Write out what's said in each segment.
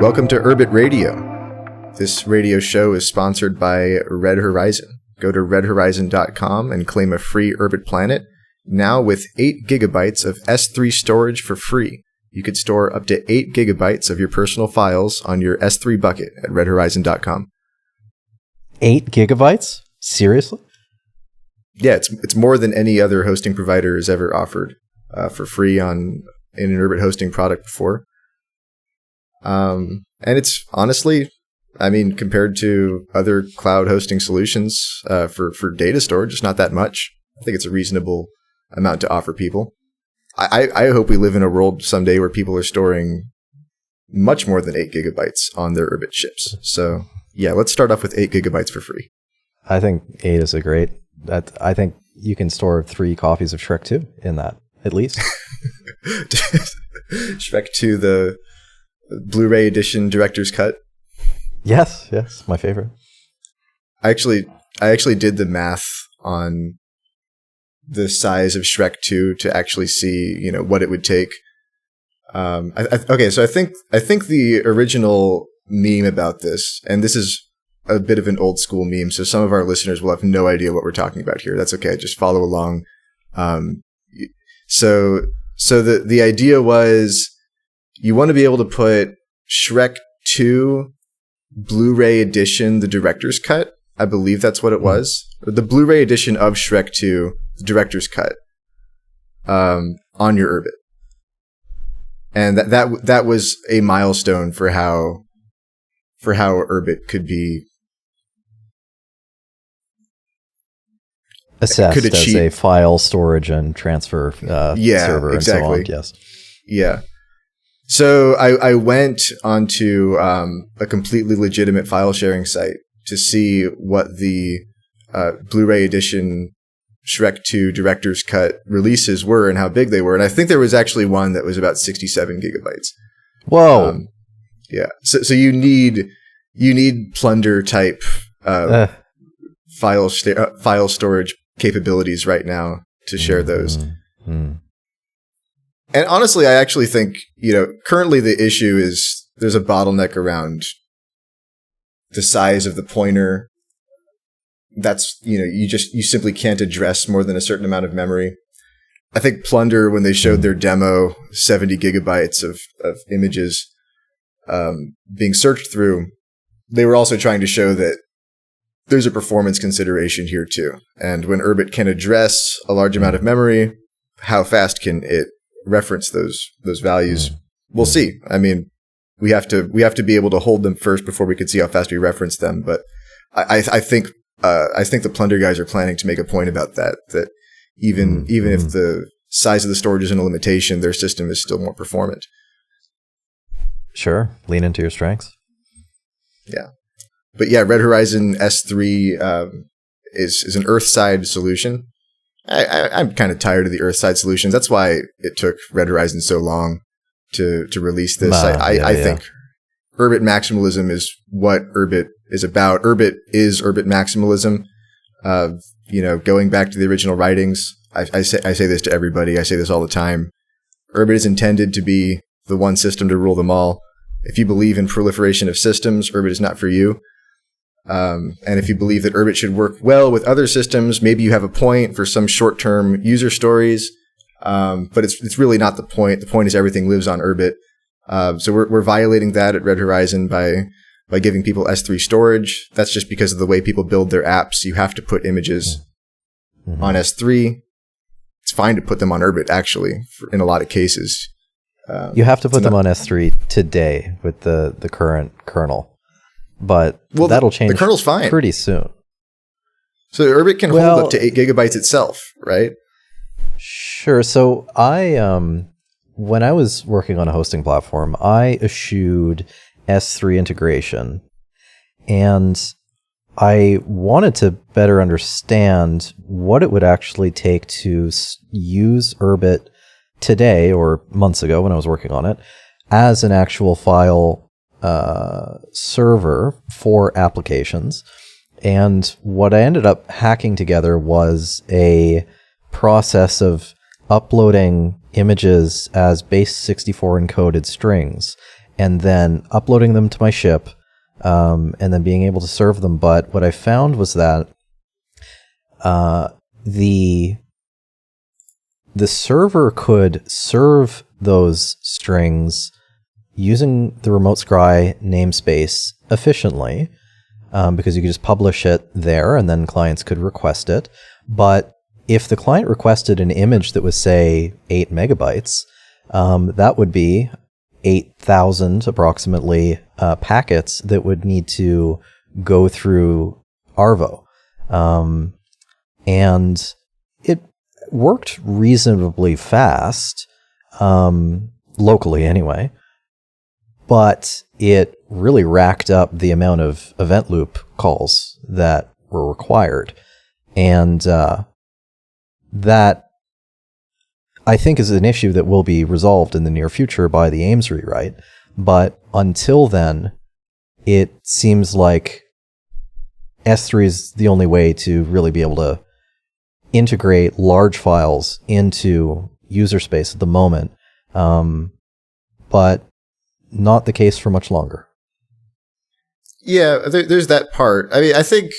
Welcome to Urbit Radio. This radio show is sponsored by Red Horizon. Go to redhorizon.com and claim a free Urbit planet. Now with 8 gigabytes of S3 storage for free. You could store up to 8 gigabytes of your personal files on your S3 bucket at redhorizon.com. 8 gigabytes? Seriously? Yeah, it's more than any other hosting provider has ever offered for free in an Urbit hosting product before. And it's honestly, I mean, compared to other cloud hosting solutions for data storage, it's not that much. I think it's a reasonable amount to offer people. I hope we live in a world someday where people are storing much more than 8 gigabytes on their Urbit chips. So yeah, let's start off with 8 gigabytes for free. I think 8 is a great. I think you can store 3 copies of Shrek 2 in that, at least. Shrek 2, the Blu-ray edition director's cut. Yes, my favorite. I actually did the math on the size of Shrek 2 to actually see, what it would take. Okay, so I think the original meme about this, and this is a bit of an old school meme, so some of our listeners will have no idea what we're talking about here. That's okay. Just follow along. So the idea was you want to be able to put Shrek 2 Blu-ray edition, the director's cut. I believe that's what it was. The Blu-ray edition of Shrek 2, the director's cut, on your Urbit. And that was a milestone for how Urbit could be assessed as a file storage and transfer server exactly. And so on. Yes. Yeah. So I went onto a completely legitimate file sharing site to see what the Blu-ray edition Shrek 2 director's cut releases were and how big they were. And I think there was actually one that was about 67 gigabytes. Whoa. Yeah. So you need Plunder type file storage capabilities right now to share those. Mm-hmm. And honestly, I actually think, currently the issue is there's a bottleneck around the size of the pointer. That's, you simply can't address more than a certain amount of memory. I think Plunder, when they showed their demo, 70 gigabytes of images being searched through, they were also trying to show that there's a performance consideration here too. And when Urbit can address a large amount of memory, how fast can it reference those values? We'll see. I mean, we have to be able to hold them first before we can see how fast we reference them. But I think the Plunder guys are planning to make a point about that even if the size of the storage isn't a limitation, their system is still more performant. Sure. Lean into your strengths. Yeah. But yeah, Red Horizon S3 is an Earthside solution. I'm kind of tired of the Earthside solutions. That's why it took Red Horizon so long to release this. I think Urbit maximalism is what Urbit is about. Urbit is Urbit maximalism. Going back to the original writings, I say this to everybody. I say this all the time. Urbit is intended to be the one system to rule them all. If you believe in proliferation of systems, Urbit is not for you. And if you believe that Urbit should work well with other systems, maybe you have a point for some short-term user stories. But it's really not the point. The point is everything lives on Urbit. So we're violating that at Red Horizon by giving people S3 storage. That's just because of the way people build their apps. You have to put images on S3. It's fine to put them on Urbit, actually, in a lot of cases. You have to put them on S3 today with the current kernel. But that'll change the kernel's fine. Pretty soon. So Urbit can hold up to 8 gigabytes itself, right? Sure. So when I was working on a hosting platform, I eschewed S3 integration. And I wanted to better understand what it would actually take to use Urbit today, or months ago when I was working on it, as an actual file server for applications. And what I ended up hacking together was a process of uploading images as base 64 encoded strings and then uploading them to my ship, and then being able to serve them. But what I found was that the server could serve those strings using the remote scry namespace efficiently, because you could just publish it there and then clients could request it. But if the client requested an image that was, say, 8 megabytes, that would be 8,000 approximately packets that would need to go through Arvo. And it worked reasonably fast, locally anyway, but it really racked up the amount of event loop calls that were required. And that, I think, is an issue that will be resolved in the near future by the Ames rewrite. But until then, it seems like S3 is the only way to really be able to integrate large files into user space at the moment, but not the case for much longer. Yeah, there's that part. I mean, I think,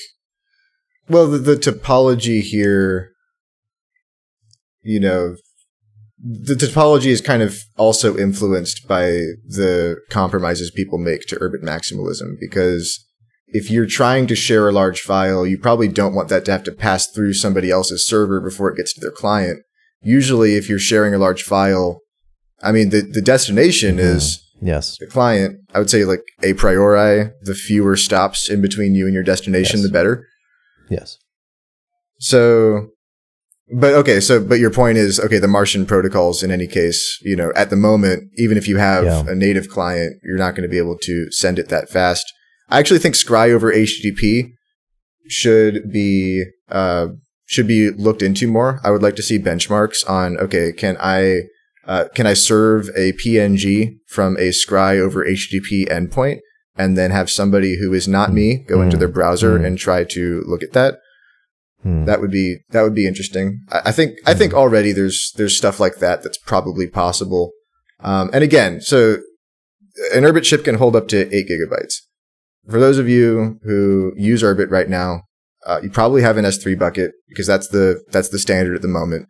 well, the topology here, the topology is kind of also influenced by the compromises people make to Urbit maximalism, because if you're trying to share a large file, you probably don't want that to have to pass through somebody else's server before it gets to their client. Usually, if you're sharing a large file, I mean, the destination is the client. I would say, like, a priori, the fewer stops in between you and your destination, the better. Yes. But your point is, okay, the Martian protocols, in any case, at the moment, even if you have a native client, you're not going to be able to send it that fast. I actually think scry over HTTP should be looked into more. I would like to see benchmarks on, okay, can I serve a PNG from a scry over HTTP endpoint and then have somebody who is not me go into their browser and try to look at that? That would be interesting. I think already there's stuff like that that's probably possible. And again, so an Urbit chip can hold up to 8 gigabytes. For those of you who use Urbit right now, you probably have an S3 bucket, because that's the standard at the moment.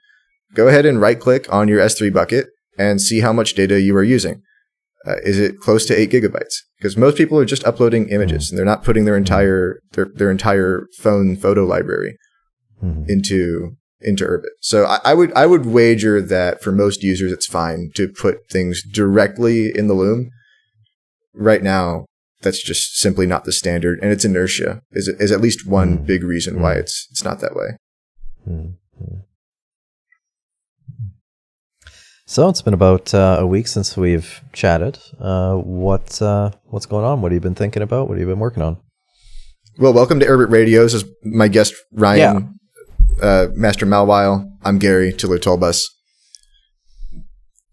Go ahead and right click on your S3 bucket and see how much data you are using. Is it close to 8 gigabytes? Because most people are just uploading images and they're not putting their entire phone photo library into Urbit. So I would wager that for most users it's fine to put things directly in the loom. Right now, that's just simply not the standard, and its inertia is at least one big reason why it's not that way. So it's been about a week since we've chatted. What's going on? What have you been thinking about? What have you been working on? Well, welcome to Urbit Radio. This is my guest, Ryan, Master Malwile. I'm Gary, Tiller Tolbus.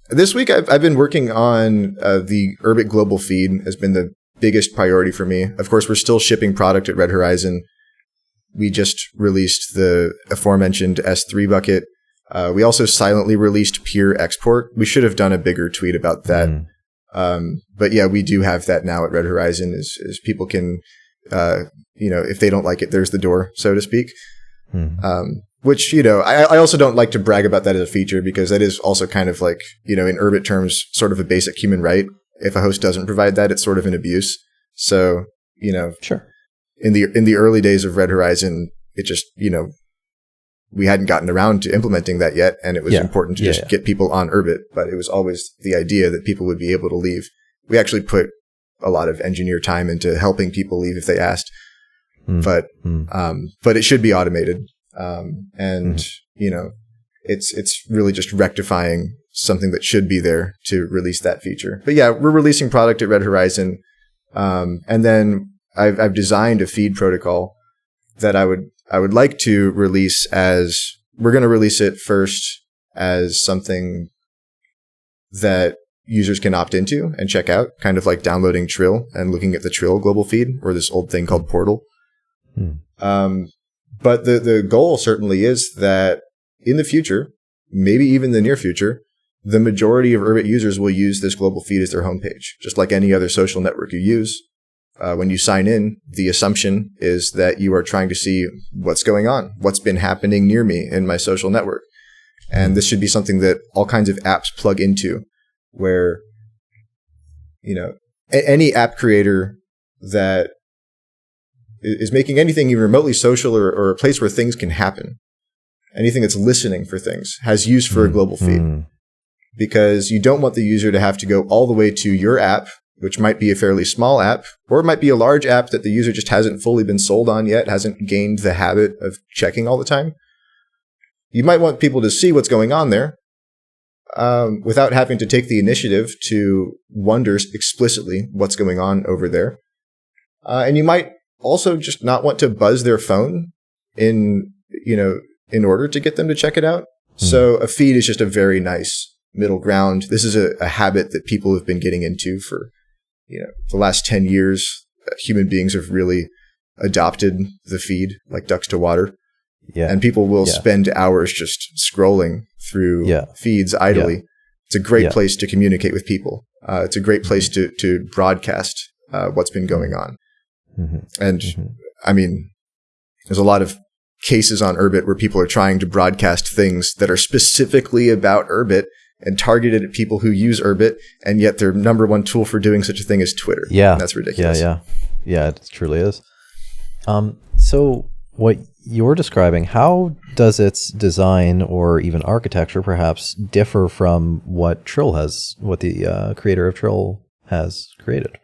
This week, I've been working on the Urbit global feed. Has been the biggest priority for me. Of course, we're still shipping product at Red Horizon. We just released the aforementioned S3 bucket. We also silently released Pure Export. We should have done a bigger tweet about that. But yeah, we do have that now at Red Horizon, is people can, if they don't like it, there's the door, so to speak. Which, I also don't like to brag about that as a feature, because that is also kind of like, in Urbit terms, sort of a basic human right. If a host doesn't provide that, it's sort of an abuse. So, sure. In the early days of Red Horizon, it just, we hadn't gotten around to implementing that yet, and it was important to just get people on Urbit, but it was always the idea that people would be able to leave. We actually put a lot of engineer time into helping people leave if they asked, but it should be automated. It's really just rectifying something that should be there to release that feature. But yeah, we're releasing product at Red Horizon. And then I've designed a feed protocol that I would like to release as, we're going to release it first as something that users can opt into and check out, kind of like downloading Trill and looking at the Trill global feed, or this old thing called Portal. But the goal certainly is that in the future, maybe even the near future, the majority of Urbit users will use this global feed as their homepage, just like any other social network you use. When you sign in, the assumption is that you are trying to see what's going on, what's been happening near me in my social network. And this should be something that all kinds of apps plug into, where, any app creator that is making anything even remotely social or a place where things can happen, anything that's listening for things, has use for a global feed. Because you don't want the user to have to go all the way to your app, which might be a fairly small app, or it might be a large app that the user just hasn't fully been sold on yet, hasn't gained the habit of checking all the time. You might want people to see what's going on there without having to take the initiative to wonder explicitly what's going on over there. And you might also just not want to buzz their phone in order to get them to check it out. So a feed is just a very nice middle ground. This is a habit that people have been getting into for the last 10 years. Human beings have really adopted the feed like ducks to water. Yeah. And people will spend hours just scrolling through feeds idly. Yeah. It's a great place to communicate with people. It's a great place to broadcast what's been going on. And I mean, there's a lot of cases on Urbit where people are trying to broadcast things that are specifically about Urbit and targeted at people who use Urbit, and yet their number one tool for doing such a thing is Twitter. Yeah. And that's ridiculous. Yeah, it truly is. So what you're describing, how does its design or even architecture perhaps differ from what the creator of Trill has created?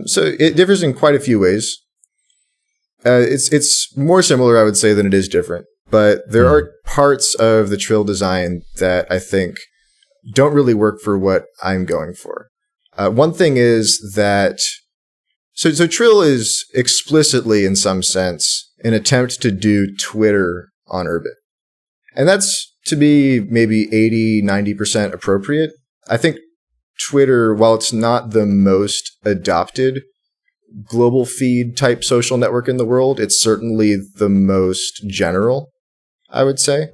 So it differs in quite a few ways. It's more similar, I would say, than it is different. But there are parts of the Trill design that I think don't really work for what I'm going for. One thing is that so Trill is explicitly, in some sense, an attempt to do Twitter on Urbit. And that's to be maybe 80-90% appropriate. I think Twitter, while it's not the most adopted global feed type social network in the world, it's certainly the most general, I would say.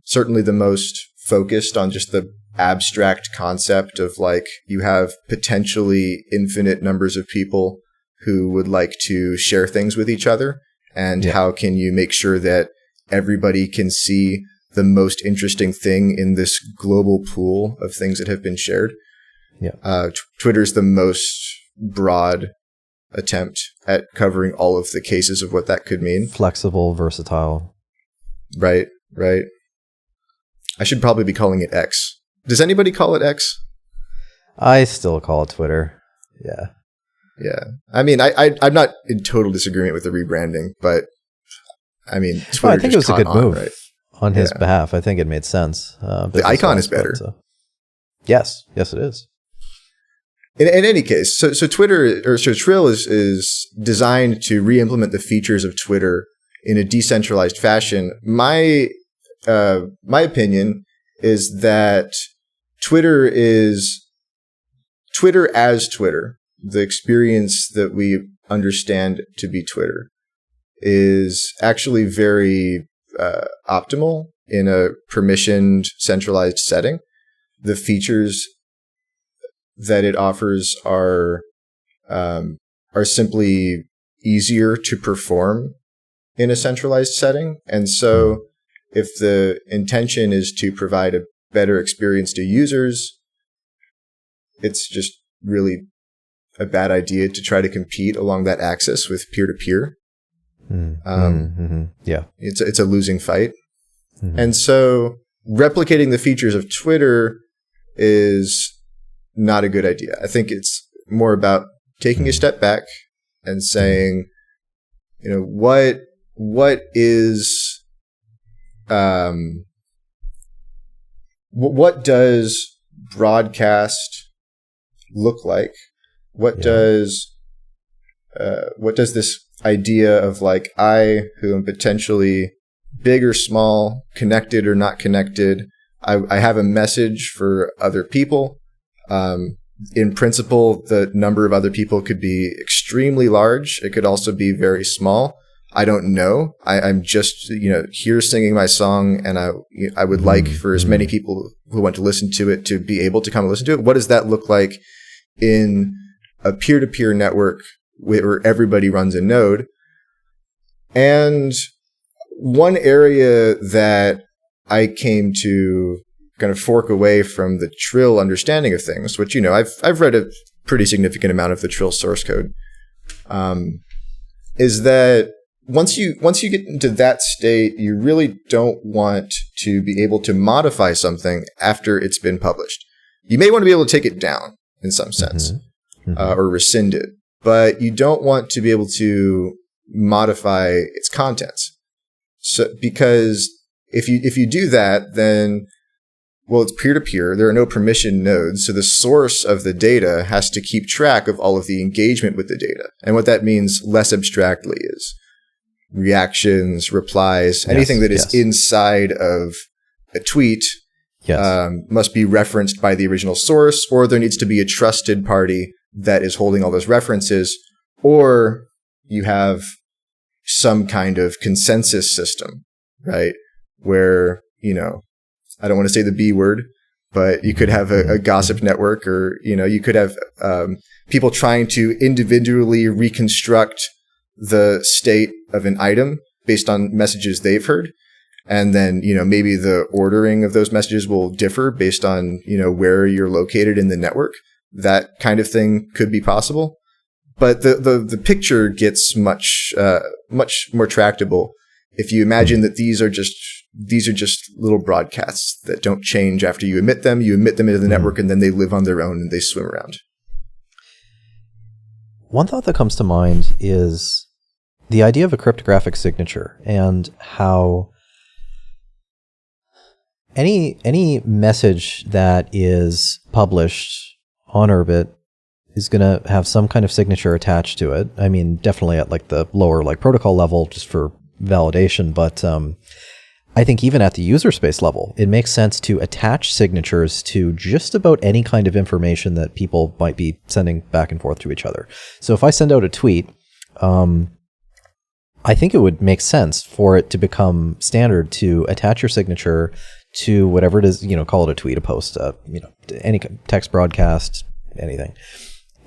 Certainly the most focused on just the abstract concept of like you have potentially infinite numbers of people who would like to share things with each other, and how can you make sure that everybody can see the most interesting thing in this global pool of things that have been shared. Twitter's the most broad attempt at covering all of the cases of what that could mean. Flexible, versatile. Right. I should probably be calling it X. Does anybody call it X? I still call it Twitter. Yeah. I mean, I'm not in total disagreement with the rebranding, but I mean, Twitter I think it was a good move on his Yeah. behalf. I think it made sense. The icon is better. Yes, it is. In any case, so Trill is designed to re-implement the features of Twitter in a decentralized fashion. My opinion is that Twitter as Twitter, the experience that we understand to be Twitter, is actually very optimal in a permissioned, centralized setting. The features that it offers are simply easier to perform in a centralized setting. And so if the intention is to provide a better experience to users, it's just really a bad idea to try to compete along that axis with peer-to-peer. Yeah. It's a losing fight. And so replicating the features of Twitter is not a good idea. I think it's more about taking a step back and saying, what does broadcast look like? What does this idea of like, I, who am potentially big or small, connected or not connected, I have a message for other people. In principle, the number of other people could be extremely large. It could also be very small. I don't know. I'm just, here singing my song, and I would like for as many people who want to listen to it to be able to come and listen to it. What does that look like in a peer-to-peer network where everybody runs a node? And one area that I came to kind of fork away from the Trill understanding of things, which, I've read a pretty significant amount of the Trill source code, is that once you get into that state, you really don't want to be able to modify something after it's been published. You may want to be able to take it down in some sense, or rescind it, but you don't want to be able to modify its contents. So, because if you do that, then, well, it's peer-to-peer. There are no permission nodes. So the source of the data has to keep track of all of the engagement with the data. And what that means less abstractly is reactions, replies, anything that is inside of a tweet must be referenced by the original source, or there needs to be a trusted party that is holding all those references, or you have some kind of consensus system, right? Where, I don't want to say the B word, but you could have a gossip network, or, you could have people trying to individually reconstruct the state of an item based on messages they've heard. And then, maybe the ordering of those messages will differ based on, where you're located in the network. That kind of thing could be possible. But the picture gets much more tractable if you imagine that these are just little broadcasts that don't change after you emit them. You emit them into the network, and then they live on their own and they swim around. One thought that comes to mind is the idea of a cryptographic signature, and how any message that is published on Urbit is going to have some kind of signature attached to it. I mean, definitely at like the lower protocol level, just for validation, but I think even at the user space level, it makes sense to attach signatures to just about any kind of information that people might be sending back and forth to each other. So if I send out a tweet, I think it would make sense for it to become standard to attach your signature to whatever it is, call it a tweet, a post, any text broadcast, anything.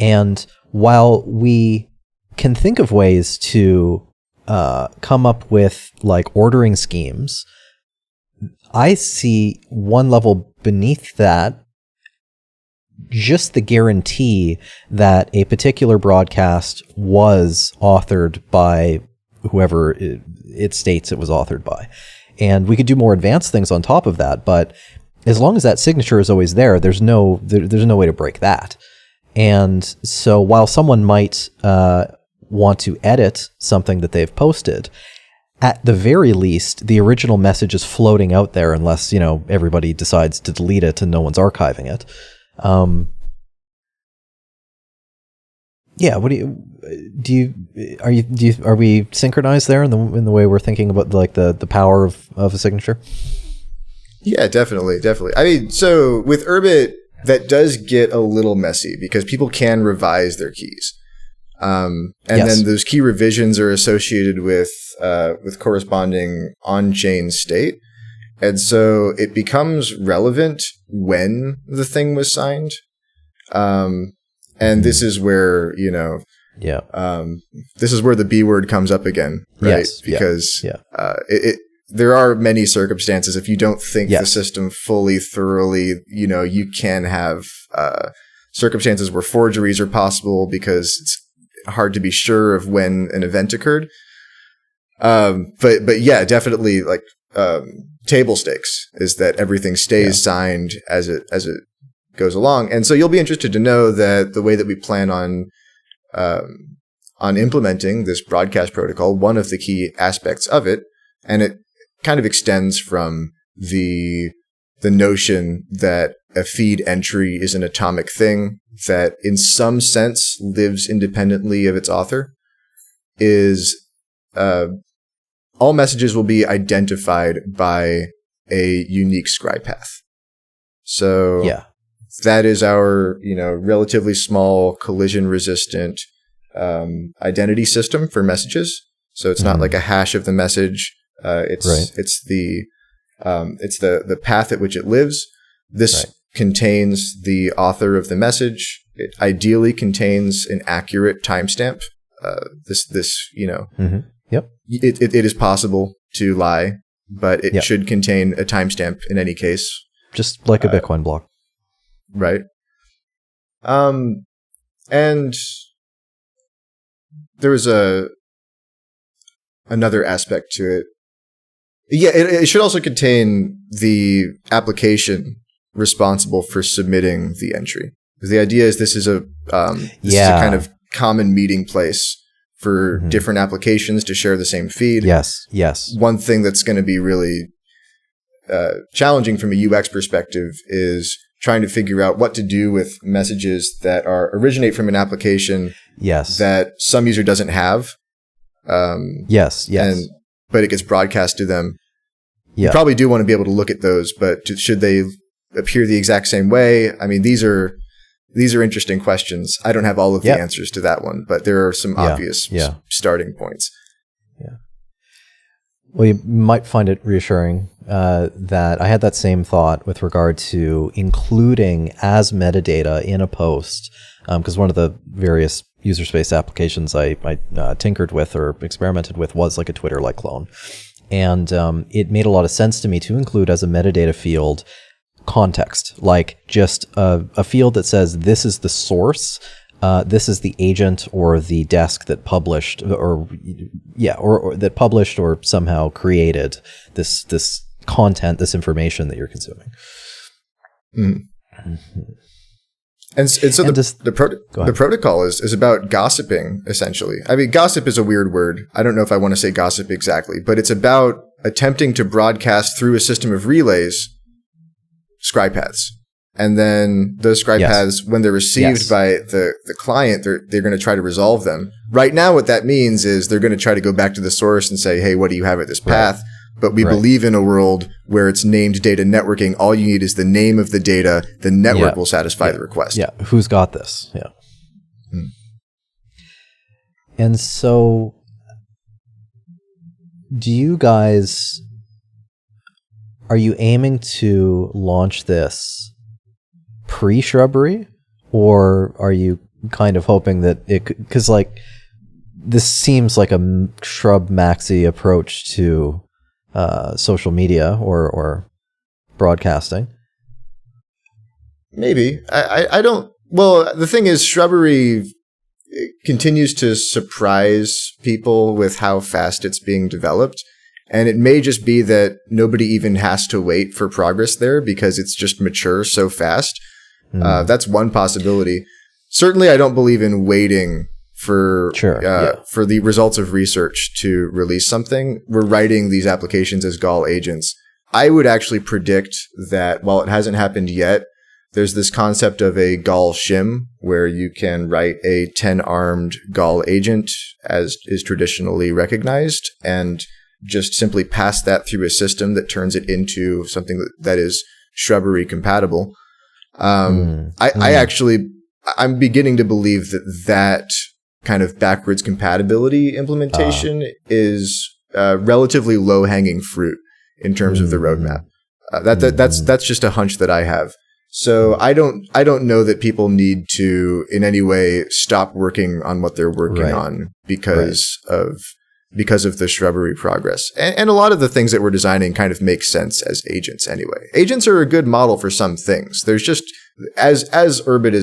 And while we can think of ways to come up with ordering schemes, I see one level beneath that just the guarantee that a particular broadcast was authored by whoever it states it was authored by. And we could do more advanced things on top of that, but as long as that signature is always there, there's no way to break that. And so while someone might want to edit something that they've posted, at the very least, the original message is floating out there unless, everybody decides to delete it and no one's archiving it. Yeah, are we synchronized there in the way we're thinking about the power of a signature? Yeah, definitely. I mean, so with Urbit, that does get a little messy because people can revise their keys. Then those key revisions are associated with corresponding on-chain state. And so it becomes relevant when the thing was signed. And this is where, this is where the B word comes up again, right? Yes. Because there are many circumstances, if you don't think the system fully, thoroughly, you can have circumstances where forgeries are possible because it's hard to be sure of when an event occurred. But yeah, definitely table stakes is that everything stays signed as it goes along. And so you'll be interested to know that the way that we plan on implementing this broadcast protocol, one of the key aspects of it, and it kind of extends from the notion that a feed entry is an atomic thing that in some sense lives independently of its author, is all messages will be identified by a unique scribe path. So that is our, relatively small collision resistant identity system for messages. So it's not like a hash of the message. It's the path at which it lives. This contains the author of the message. It ideally contains an accurate timestamp. It is possible to lie, but it should contain a timestamp in any case. Just like a Bitcoin block. Right. And there was another aspect to it. Yeah, it should also contain the application responsible for submitting the entry. Because the idea is this is a kind of common meeting place for different applications to share the same feed. Yes. One thing that's going to be really challenging from a UX perspective is trying to figure out what to do with messages that originate from an application that some user doesn't have. But it gets broadcast to them. You probably do want to be able to look at those, but should they appear the exact same way? I mean, these are interesting questions. I don't have all of the answers to that one, but there are some obvious starting points. Yeah. Well, you might find it reassuring that I had that same thought with regard to including as metadata in a post, because one of the various user space applications I tinkered with or experimented with was like a Twitter-like clone. And it made a lot of sense to me to include as a metadata field context, like just a field that says this is the source, this is the agent or the desk that published or that published or somehow created this content, this information that you're consuming. And so the protocol is about gossiping, essentially. I mean, gossip is a weird word. I don't know if I want to say gossip exactly, but it's about attempting to broadcast through a system of relays scribe paths. And then those scribe paths, when they're received by the client, they're going to try to resolve them. Right now, what that means is they're going to try to go back to the source and say, hey, what do you have at this path? But we believe in a world where it's named data networking. All you need is the name of the data. The network will satisfy the request. Yeah. Who's got this? Yeah. And so are you aiming to launch this pre-Shrubbery, or are you kind of hoping that it could, because like this seems like a Shrub Maxi approach to social media or broadcasting? Maybe. I don't. Well, the thing is, Shrubbery continues to surprise people with how fast it's being developed. And it may just be that nobody even has to wait for progress there because it's just mature so fast. That's one possibility. Certainly, I don't believe in waiting for the results of research to release something. We're writing these applications as Gall agents. I would actually predict that while it hasn't happened yet, there's this concept of a Gall shim where you can write a 10-armed Gall agent as is traditionally recognized and just simply pass that through a system that turns it into something that is Shrubbery compatible. I'm beginning to believe that kind of backwards compatibility implementation is relatively low-hanging fruit in terms of the roadmap. That's just a hunch that I have. So I don't know that people need to in any way stop working on what they're working on because of the Shrubbery progress. And a lot of the things that we're designing kind of make sense as agents anyway. Agents are a good model for some things. There's just, as Urbit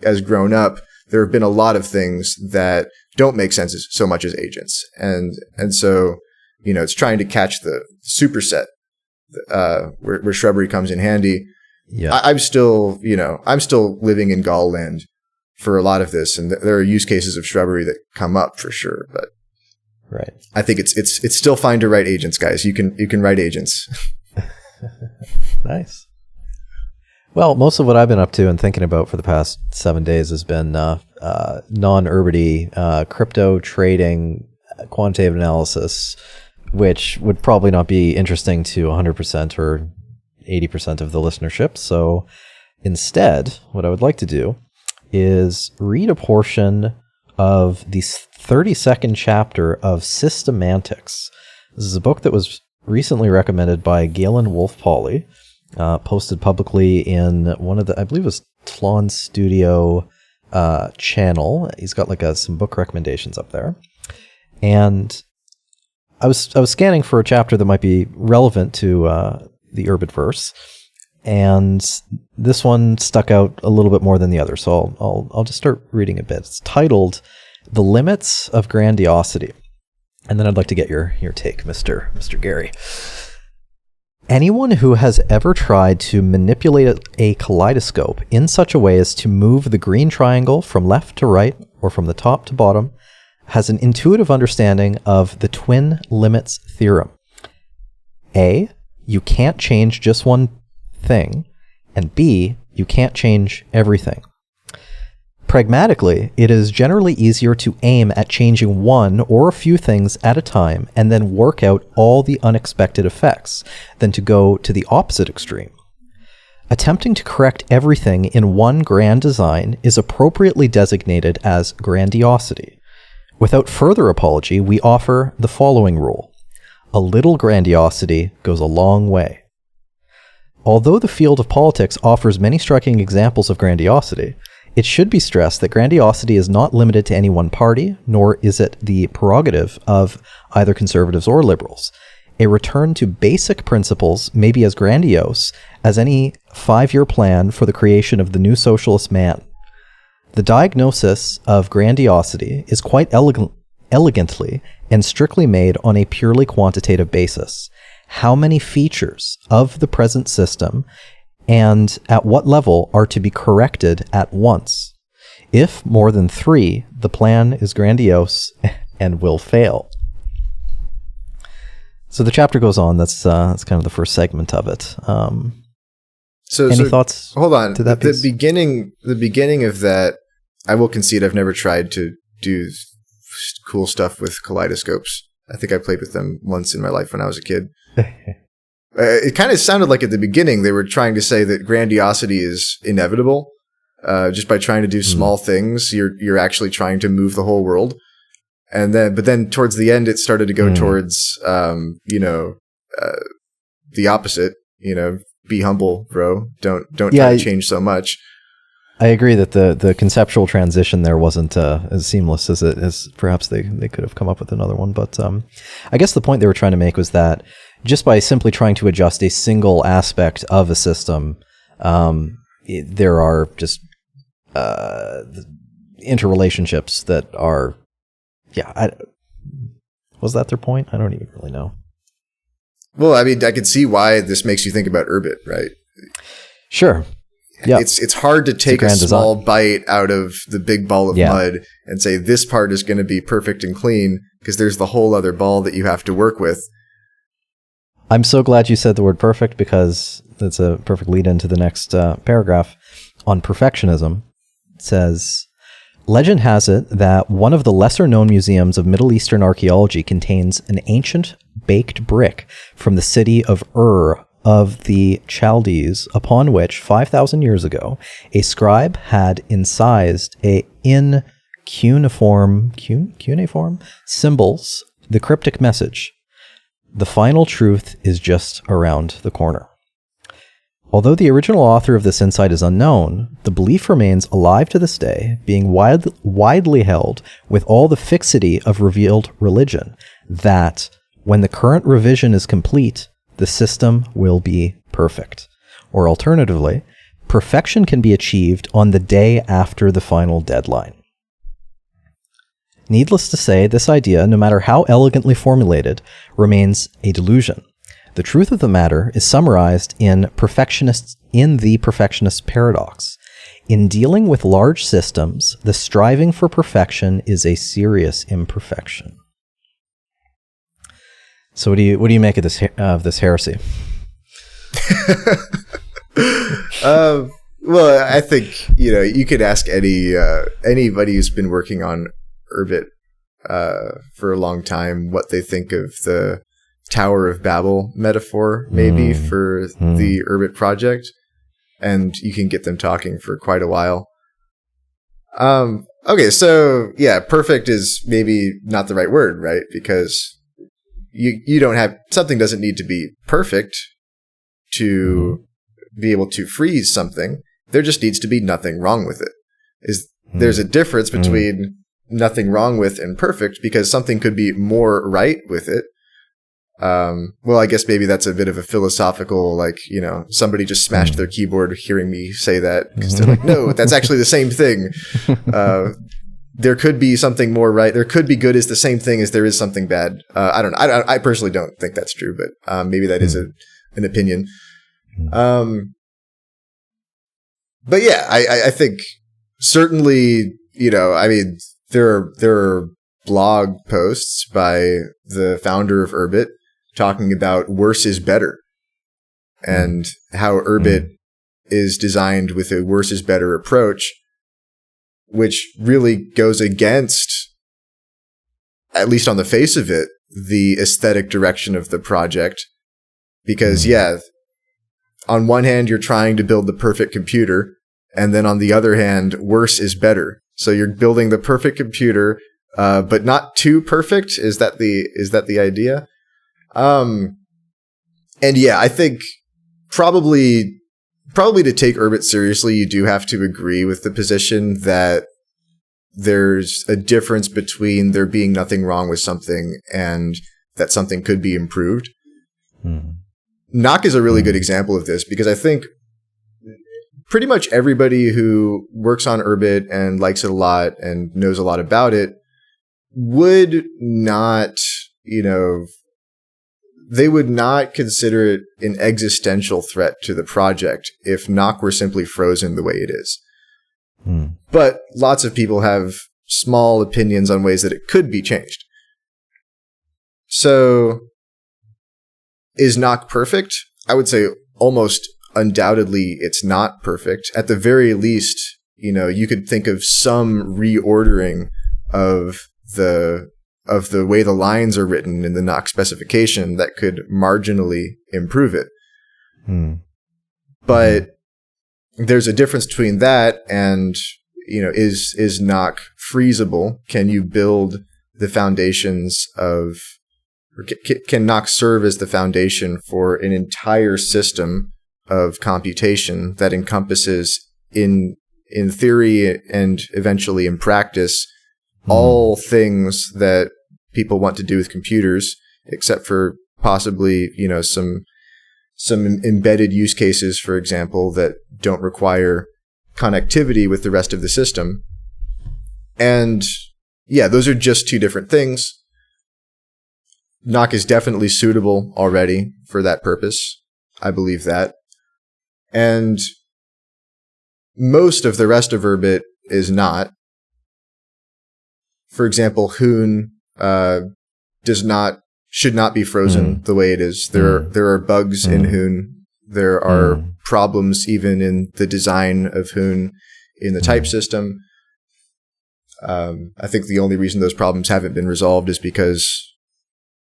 has grown up, there have been a lot of things that don't make sense so much as agents. And so, it's trying to catch the superset, where Shrubbery comes in handy. Yeah. I'm still living in Gall land for a lot of this. And there are use cases of Shrubbery that come up for sure, but I think it's still fine to write agents, guys. You can write agents. Nice. Well, most of what I've been up to and thinking about for the past 7 days has been non-Urbity crypto trading, quantitative analysis, which would probably not be interesting to 100% or 80% of the listenership. So instead, what I would like to do is read a portion of the 32nd chapter of Systemantics. This is a book that was recently recommended by Galen Wolf-Pauly, posted publicly in one of the, I believe it was Tlon Studio channel. He's got like some book recommendations up there. And I was scanning for a chapter that might be relevant to the Urbitverse, and this one stuck out a little bit more than the other, so I'll just start reading a bit. It's titled "The Limits of Grandiosity," and then I'd like to get your take, Mr. Gary. Anyone who has ever tried to manipulate a kaleidoscope in such a way as to move the green triangle from left to right or from the top to bottom has an intuitive understanding of the twin limits theorem. A, you can't change just one thing, and B, you can't change everything. Pragmatically, it is generally easier to aim at changing one or a few things at a time and then work out all the unexpected effects than to go to the opposite extreme. Attempting to correct everything in one grand design is appropriately designated as grandiosity. Without further apology, we offer the following rule. A little grandiosity goes a long way. Although the field of politics offers many striking examples of grandiosity, it should be stressed that grandiosity is not limited to any one party, nor is it the prerogative of either conservatives or liberals. A return to basic principles may be as grandiose as any 5-year plan for the creation of the new socialist man. The diagnosis of grandiosity is quite elegantly and strictly made on a purely quantitative basis. How many features of the present system and at what level are to be corrected at once? If more than 3, the plan is grandiose and will fail. So the chapter goes on. That's kind of the first segment of it. Any thoughts? Hold on. To that piece? The beginning of that, I will concede I've never tried to do cool stuff with kaleidoscopes. I think I played with them once in my life when I was a kid. It kind of sounded like at the beginning they were trying to say that grandiosity is inevitable. Just by trying to do small things, you're actually trying to move the whole world. But then towards the end, it started to go towards, the opposite. Be humble, bro. Don't try to change so much. I agree that the conceptual transition there wasn't as seamless as perhaps they could have come up with another one. But I guess the point they were trying to make was that just by simply trying to adjust a single aspect of a system, there are just interrelationships that are, was that their point? I don't even really know. Well, I mean, I could see why this makes you think about Urbit, right? Sure. Yeah. It's hard to take a small bite out of the big ball of mud and say this part is going to be perfect and clean because there's the whole other ball that you have to work with. I'm so glad you said the word perfect because that's a perfect lead into the next paragraph on perfectionism. It says, legend has it that one of the lesser known museums of Middle Eastern archaeology contains an ancient baked brick from the city of Ur of the Chaldees, upon which 5,000 years ago a scribe had incised in cuneiform symbols the cryptic message, "The final truth is just around the corner." Although the original author of this insight is unknown, the belief remains alive to this day, being widely held with all the fixity of revealed religion, that when the current revision is complete, the system will be perfect. Or alternatively, perfection can be achieved on the day after the final deadline. Needless to say, this idea, no matter how elegantly formulated, remains a delusion. The truth of the matter is summarized in the perfectionist paradox. In dealing with large systems, the striving for perfection is a serious imperfection. So what do you make of this heresy? Well, I think you could ask anybody who's been working on Urbit for a long time what they think of the Tower of Babel metaphor, maybe for the Urbit project, and you can get them talking for quite a while. Okay, so yeah, perfect is maybe not the right word, right? Because you don't have, something doesn't need to be perfect to be able to freeze something. There just needs to be nothing wrong with it. There's a difference between nothing wrong with and perfect, because something could be more right with it. Well, I guess maybe that's a bit of a philosophical, like, you know, somebody just smashed their keyboard hearing me say that, because they're like, no, that's actually the same thing. There could be something more right. There could be good is the same thing as there is something bad. I don't know. I personally don't think that's true, but maybe that is an opinion. But yeah, I think certainly, you know, I mean, there are blog posts by the founder of Urbit talking about worse is better, and how Urbit is designed with a worse is better approach, which really goes against, at least on the face of it, the aesthetic direction of the project. Because yeah, on one hand, you're trying to build the perfect computer, and then on the other hand, worse is better. So you're building the perfect computer, but not too perfect. Is that the idea? And yeah, I think probably to take Urbit seriously, you do have to agree with the position that there's a difference between there being nothing wrong with something and that something could be improved. Knock is a really good example of this, because I think pretty much everybody who works on Urbit and likes it a lot and knows a lot about it would not, you know, they would not consider it an existential threat to the project if Knock were simply frozen the way it is. But lots of people have small opinions on ways that it could be changed. So, is Knock perfect? I would say almost undoubtedly it's not perfect. At the very least, you know, you could think of some reordering of the way the lines are written in the Knock specification that could marginally improve it. But there's a difference between that and, you know, is Knock freezable? Can you build the foundations of, or can Knock serve as the foundation for an entire system of computation that encompasses in theory and eventually in practice all things that people want to do with computers, except for possibly, you know, some embedded use cases, for example, that don't require connectivity with the rest of the system. And yeah, those are just two different things. Knock is definitely suitable already for that purpose. I believe that. And most of the rest of Urbit is not. For example, Hoon should not be frozen the way it is. There are bugs in Hoon. There are problems even in the design of Hoon in the type system. I think the only reason those problems haven't been resolved is because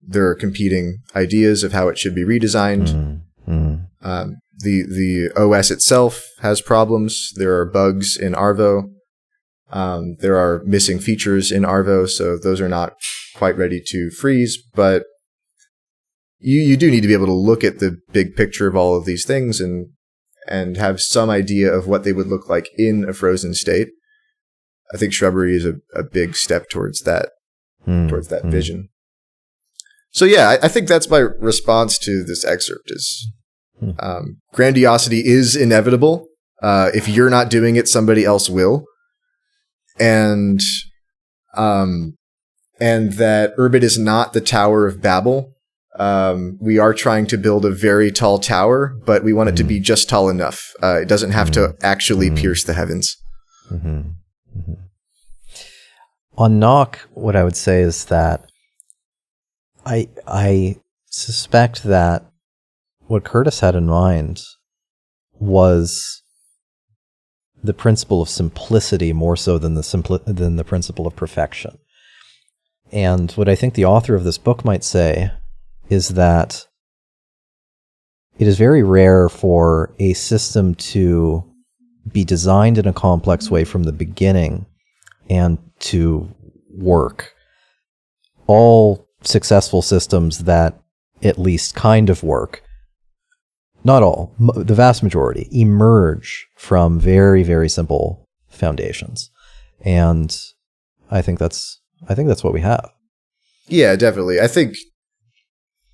there are competing ideas of how it should be redesigned. The OS itself has problems. There are bugs in Arvo. There are missing features in Arvo, so those are not quite ready to freeze. But you do need to be able to look at the big picture of all of these things and have some idea of what they would look like in a frozen state. I think Shrubbery is a big step towards that vision. So yeah, I think that's my response to this excerpt is grandiosity is inevitable. If you're not doing it, somebody else will. And that Urbit is not the Tower of Babel. We are trying to build a very tall tower, but we want it to be just tall enough. It doesn't have to actually pierce the heavens. On Knock, what I would say is that I suspect that what Curtis had in mind was the principle of simplicity more so than the principle of perfection. And what I think the author of this book might say is that it is very rare for a system to be designed in a complex way from the beginning and to work. All successful systems that at least kind of work, not all, the vast majority, emerge from very, very simple foundations. And I think that's what we have. Yeah, definitely. I think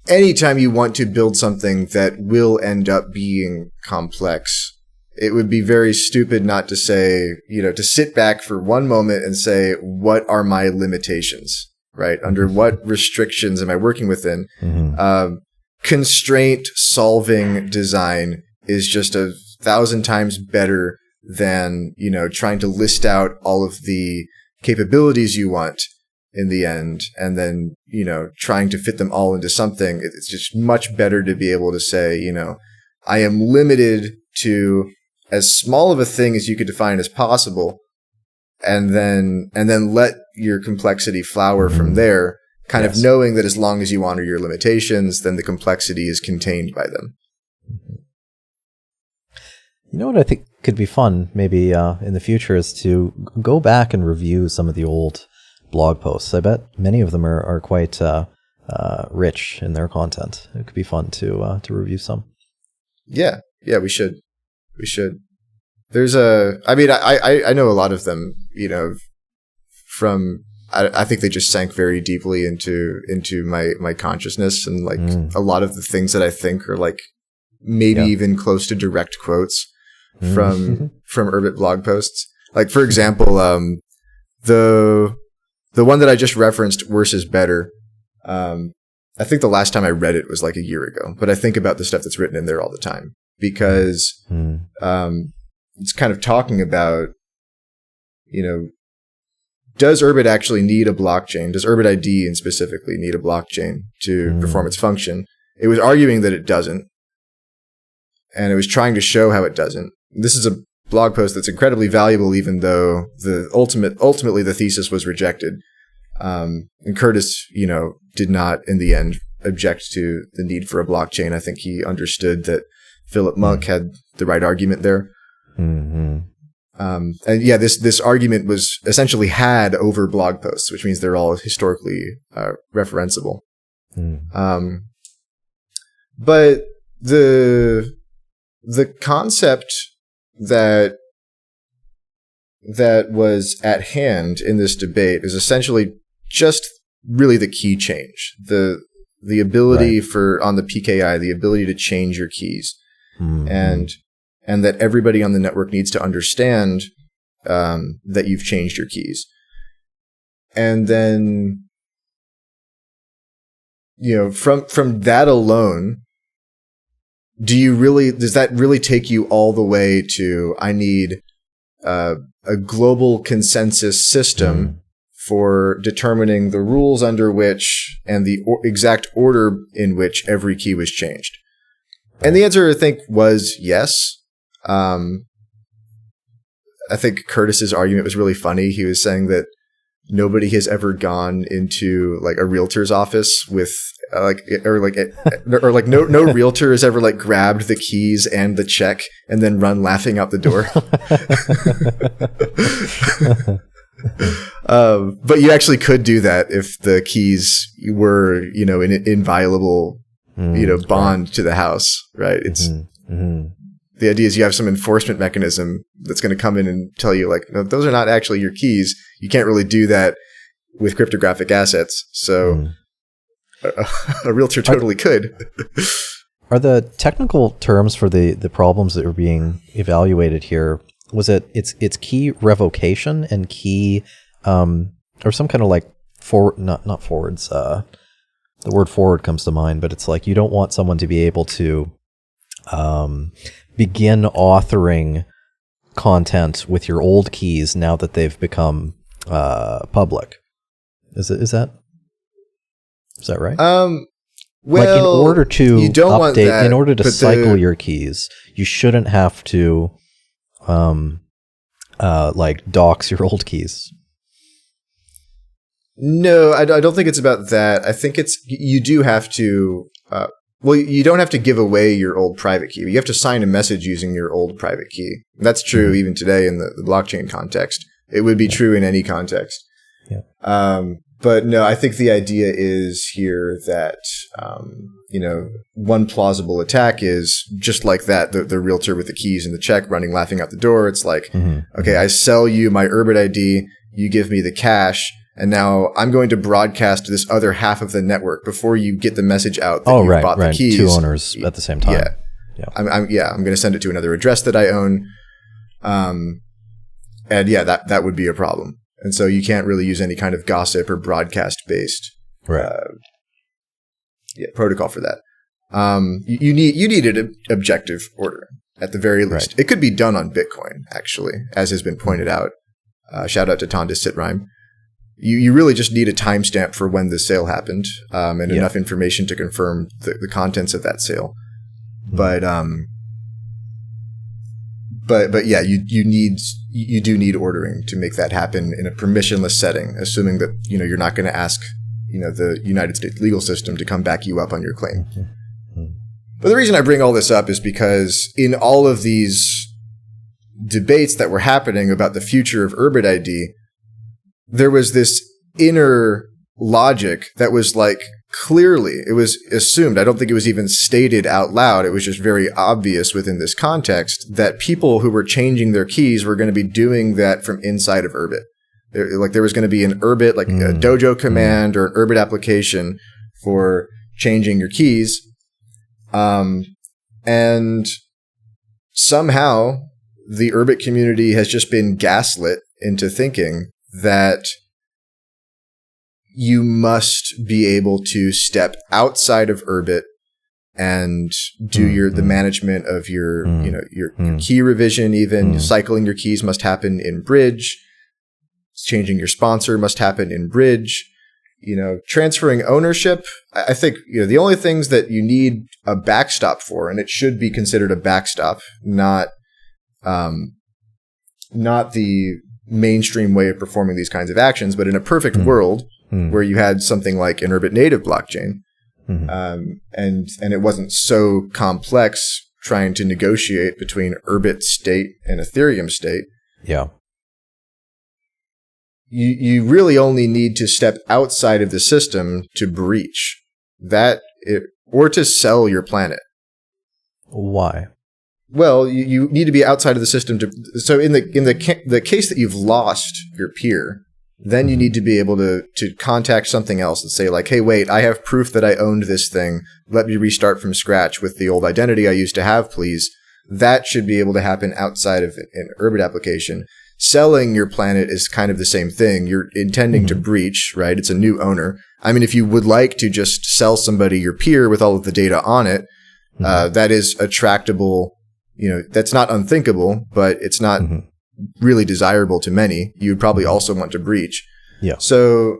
anytime you want to build something that will end up being complex, it would be very stupid not to say, to sit back for one moment and say, what are my limitations, right? Under what restrictions am I working within? Mm-hmm. Constraint solving design is just 1,000 times better than, trying to list out all of the capabilities you want in the end, and then, trying to fit them all into something. It's just much better to be able to say, I am limited to as small of a thing as you could define as possible, and then let your complexity flower from there, kind of knowing that as long as you honor your limitations, then the complexity is contained by them. You know what I think could be fun maybe in the future is to go back and review some of the old blog posts. I bet many of them are quite rich in their content. It could be fun to review some. Yeah, we should. There's I know a lot of them, from, I think they just sank very deeply into my consciousness, and like a lot of the things that I think are like maybe even close to direct quotes from Urbit blog posts. Like, for example, the one that I just referenced, Worse is Better. I think the last time I read it was like a year ago, but I think about the stuff that's written in there all the time, because it's kind of talking about, does Urbit actually need a blockchain? Does Urbit ID and specifically need a blockchain to perform its function? It was arguing that it doesn't, and it was trying to show how it doesn't. This is a blog post that's incredibly valuable, even though ultimately the thesis was rejected. And Curtis, did not in the end object to the need for a blockchain. I think he understood that Philip Monk had the right argument there. And yeah, this argument was essentially had over blog posts, which means they're all historically referenceable. But the concept that was at hand in this debate is essentially just really the key change, the ability on the PKI, the ability to change your keys, and that everybody on the network needs to understand that you've changed your keys. And then, from that alone, does that really take you all the way to, I need a global consensus system for determining the rules under which and the exact order in which every key was changed? And the answer, I think, was yes. I think Curtis's argument was really funny. He was saying that nobody has ever gone into like a realtor's office with no realtor has ever like grabbed the keys and the check and then run laughing out the door. But you actually could do that if the keys were, an inviolable, bond to the house, right? It's the idea is you have some enforcement mechanism that's going to come in and tell you, like, no, those are not actually your keys. You can't really do that with cryptographic assets. So a realtor totally could. Are the technical terms for the problems that are being evaluated here, was it's key revocation and key or some kind of like not forwards, the word forward comes to mind, but it's like you don't want someone to be able to begin authoring content with your old keys now that they've become public. Is that right? Well, like in order to you don't want that, in order to cycle your keys, you shouldn't have to like dox your old keys. No, I don't think it's about that. I think you do have to Well, you don't have to give away your old private key. You have to sign a message using your old private key. That's true even today in the blockchain context. It would be true in any context. Yeah. But no, I think the idea is here that, one plausible attack is just like that, the realtor with the keys and the check running, laughing out the door. It's like, okay, I sell you my Urbit ID, you give me the cash, and now I'm going to broadcast to this other half of the network before you get the message out that you bought the keys. 2 owners at the same time. Yeah. I'm going to send it to another address that I own. And yeah, that would be a problem. And so you can't really use any kind of gossip or broadcast-based protocol for that. You need an objective order at the very least. It could be done on Bitcoin, actually, as has been pointed out. Shout out to Tonda Sitrime. You really just need a timestamp for when the sale happened, and enough information to confirm the contents of that sale. But yeah, you do need ordering to make that happen in a permissionless setting, assuming that you're not going to ask the United States legal system to come back you up on your claim. But the reason I bring all this up is because in all of these debates that were happening about the future of Urbit ID, there was this inner logic that was like, clearly, it was assumed, I don't think it was even stated out loud, it was just very obvious within this context, that people who were changing their keys were going to be doing that from inside of Urbit. There was going to be an Urbit, like a Dojo command or an Urbit application for changing your keys. And somehow the Urbit community has just been gaslit into thinking that you must be able to step outside of Urbit and do the management of your key revision. Even cycling your keys must happen in Bridge. Changing your sponsor must happen in Bridge. Transferring ownership. I think the only things that you need a backstop for, and it should be considered a backstop, not the mainstream way of performing these kinds of actions, but in a perfect world where you had something like an Urbit native blockchain, and it wasn't so complex trying to negotiate between Urbit state and Ethereum state. Yeah. You really only need to step outside of the system to breach that, or to sell your planet. Why? Well, you need to be outside of the system so in the case that you've lost your peer, then you need to be able to contact something else and say like, hey, wait, I have proof that I owned this thing. Let me restart from scratch with the old identity I used to have, please. That should be able to happen outside of an Urbit application. Selling your planet is kind of the same thing. You're intending to breach, right? It's a new owner. I mean, if you would like to just sell somebody your peer with all of the data on it, that is a tractable, that's not unthinkable, but it's not really desirable to many. You'd probably also want to breach. Yeah. So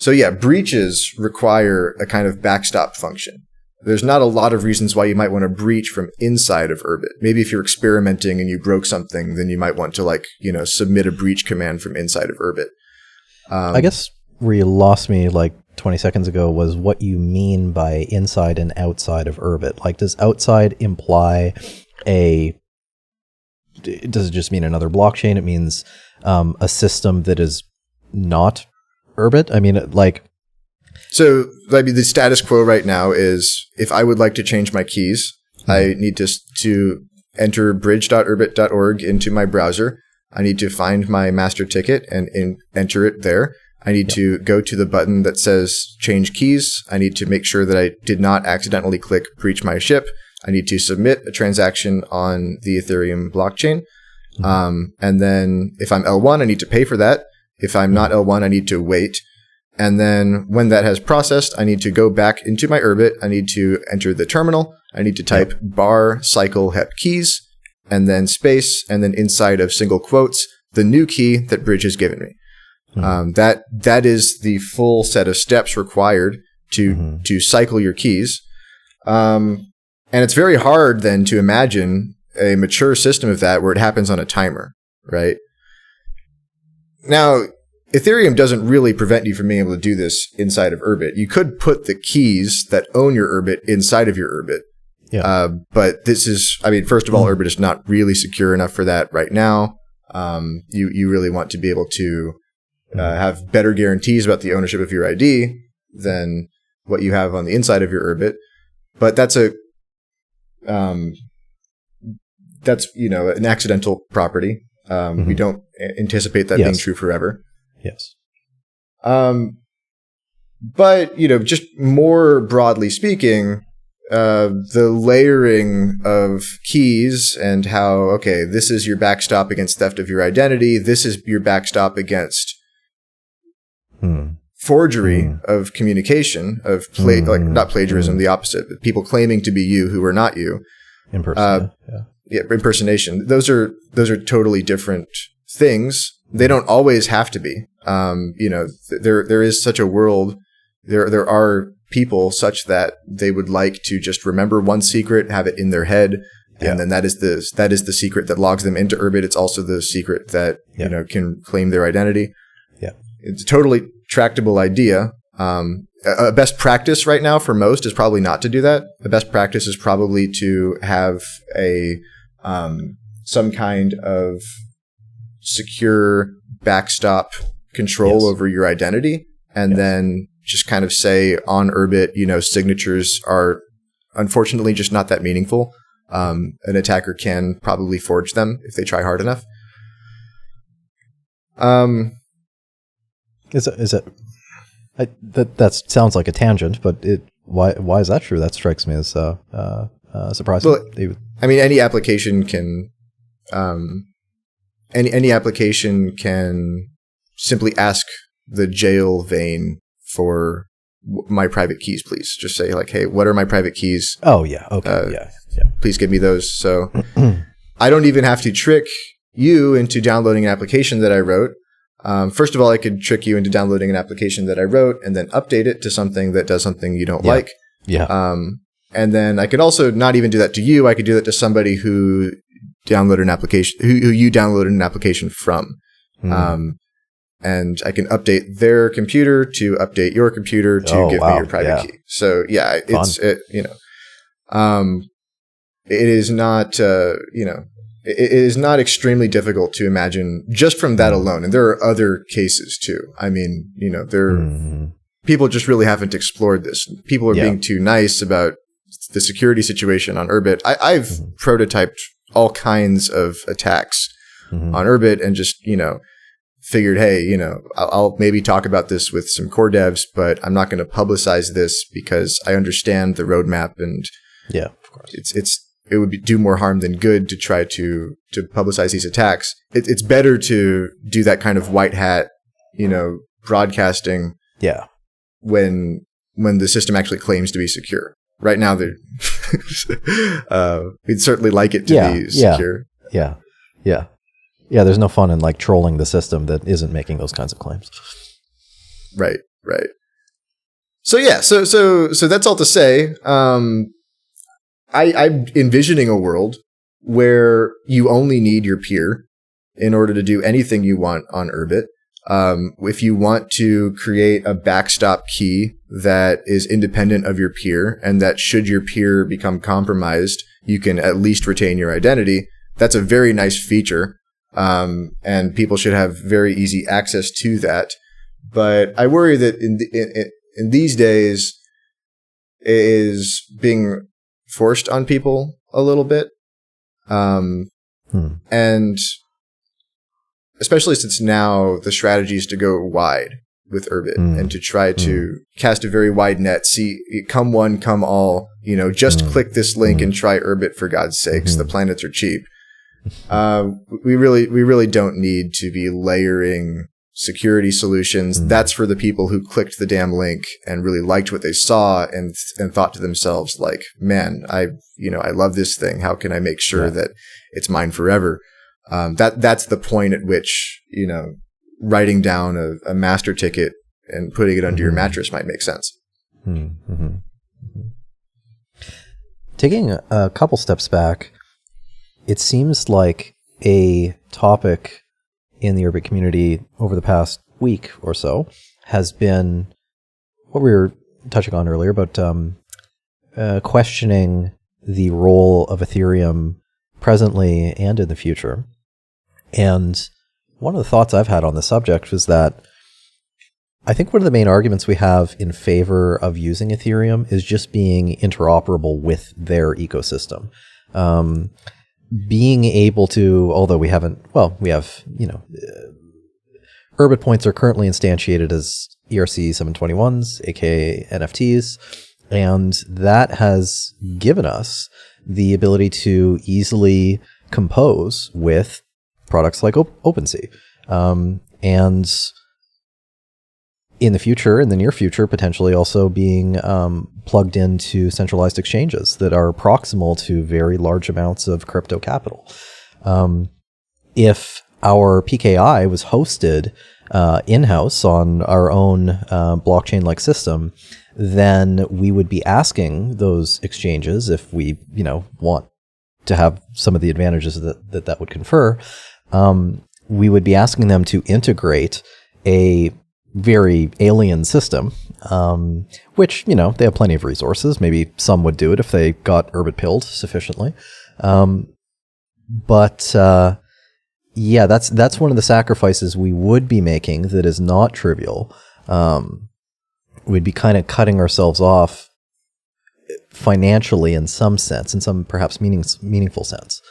yeah, breaches require a kind of backstop function. There's not a lot of reasons why you might want to breach from inside of Urbit. Maybe if you're experimenting and you broke something, then you might want to submit a breach command from inside of Urbit. I guess where you lost me 20 seconds ago was what you mean by inside and outside of Urbit. Like, does outside imply does it just mean another blockchain? It means a system that is not Urbit? I mean, So, the status quo right now is if I would like to change my keys, I need to enter bridge.urbit.org into my browser. I need to find my master ticket and enter it there. I need to go to the button that says change keys. I need to make sure that I did not accidentally click breach my ship. I need to submit a transaction on the Ethereum blockchain. And then if I'm L1, I need to pay for that. If I'm not L1, I need to wait. And then when that has processed, I need to go back into my Urbit. I need to enter the terminal. I need to type bar cycle hep keys and then space, and then inside of single quotes, the new key that Bridge has given me. That is the full set of steps required to cycle your keys. And it's very hard then to imagine a mature system of that where it happens on a timer, right? Now, Ethereum doesn't really prevent you from being able to do this inside of Urbit. You could put the keys that own your Urbit inside of your Urbit. Yeah. But this is, I mean, first of all, Urbit is not really secure enough for that right now. You really want to be able to have better guarantees about the ownership of your ID than what you have on the inside of your Urbit. But that's an accidental property. We don't anticipate that being true forever. Yes. But, just more broadly speaking, the layering of keys and how, okay, this is your backstop against theft of your identity. This is your backstop against forgery of communication, of not plagiarism, the opposite, but people claiming to be you who are not you. Impersonation. Those are totally different things. They don't always have to be. There is such a world. There are people such that they would like to just remember one secret, have it in their head, and then that is the secret that logs them into Urbit. It's also the secret that can claim their identity. Yeah, it's a totally tractable idea. A best practice right now for most is probably not to do that. The best practice is probably to have some kind of secure backstop control over your identity, and then just kind of say on Urbit, signatures are unfortunately just not that meaningful. An attacker can probably forge them if they try hard enough. That sounds like a tangent, but why is that true? That strikes me as surprising. Well, I mean, any application can simply ask the jail vein for my private keys, please. Just say like, hey, what are my private keys? Oh yeah, okay, yeah. Please give me those. So I don't even have to trick you into downloading an application that I wrote. First of all, I could trick you into downloading an application that I wrote and then update it to something that does something you don't like. Yeah. And then I could also not even do that to you. I could do that to somebody who downloaded an application, who you downloaded an application from. And I can update their computer to update your computer to give me your private key. So yeah, it is not, it is not extremely difficult to imagine just from that alone. And there are other cases too. I mean, people just really haven't explored this. People are being too nice about the security situation on Urbit. I've prototyped all kinds of attacks on Urbit and just, figured, hey, I'll maybe talk about this with some core devs, but I'm not going to publicize this because I understand the roadmap, and of course, it would do more harm than good to try to publicize these attacks. It's better to do that kind of white hat, broadcasting. Yeah. When the system actually claims to be secure. Right now, we'd certainly like it to be secure. Yeah, there's no fun in like trolling the system that isn't making those kinds of claims. Right. So yeah, so that's all to say. I'm envisioning a world where you only need your peer in order to do anything you want on Urbit. If you want to create a backstop key that is independent of your peer, and that should your peer become compromised, you can at least retain your identity. That's a very nice feature. And people should have very easy access to that. But I worry that in these days it is being forced on people a little bit. And especially since now the strategy is to go wide with Urbit and to try to cast a very wide net, see, come one, come all, just click this link and try Urbit for God's sakes. The planets are cheap. We really don't need to be layering security solutions. That's for the people who clicked the damn link and really liked what they saw and thought to themselves like, man, I love this thing. How can I make sure that it's mine forever? That's the point at which, writing down a master ticket and putting it under your mattress might make sense. Taking a couple steps back, it seems like a topic in the Urbit community over the past week or so has been what we were touching on earlier about questioning the role of Ethereum presently and in the future. And one of the thoughts I've had on the subject was that I think one of the main arguments we have in favor of using Ethereum is just being interoperable with their ecosystem. Being able to, although we have, Urbit points are currently instantiated as ERC 721s, aka NFTs, and that has given us the ability to easily compose with products like OpenSea. And in the near future, potentially also being plugged into centralized exchanges that are proximal to very large amounts of crypto capital. If our PKI was hosted in-house on our own blockchain-like system, then we would be asking those exchanges, if we want to have some of the advantages that would confer, we would be asking them to integrate a very alien system, which, they have plenty of resources. Maybe some would do it if they got Urbit pilled sufficiently. But that's one of the sacrifices we would be making that is not trivial. We'd be kind of cutting ourselves off financially in some sense, in some perhaps meaningful sense.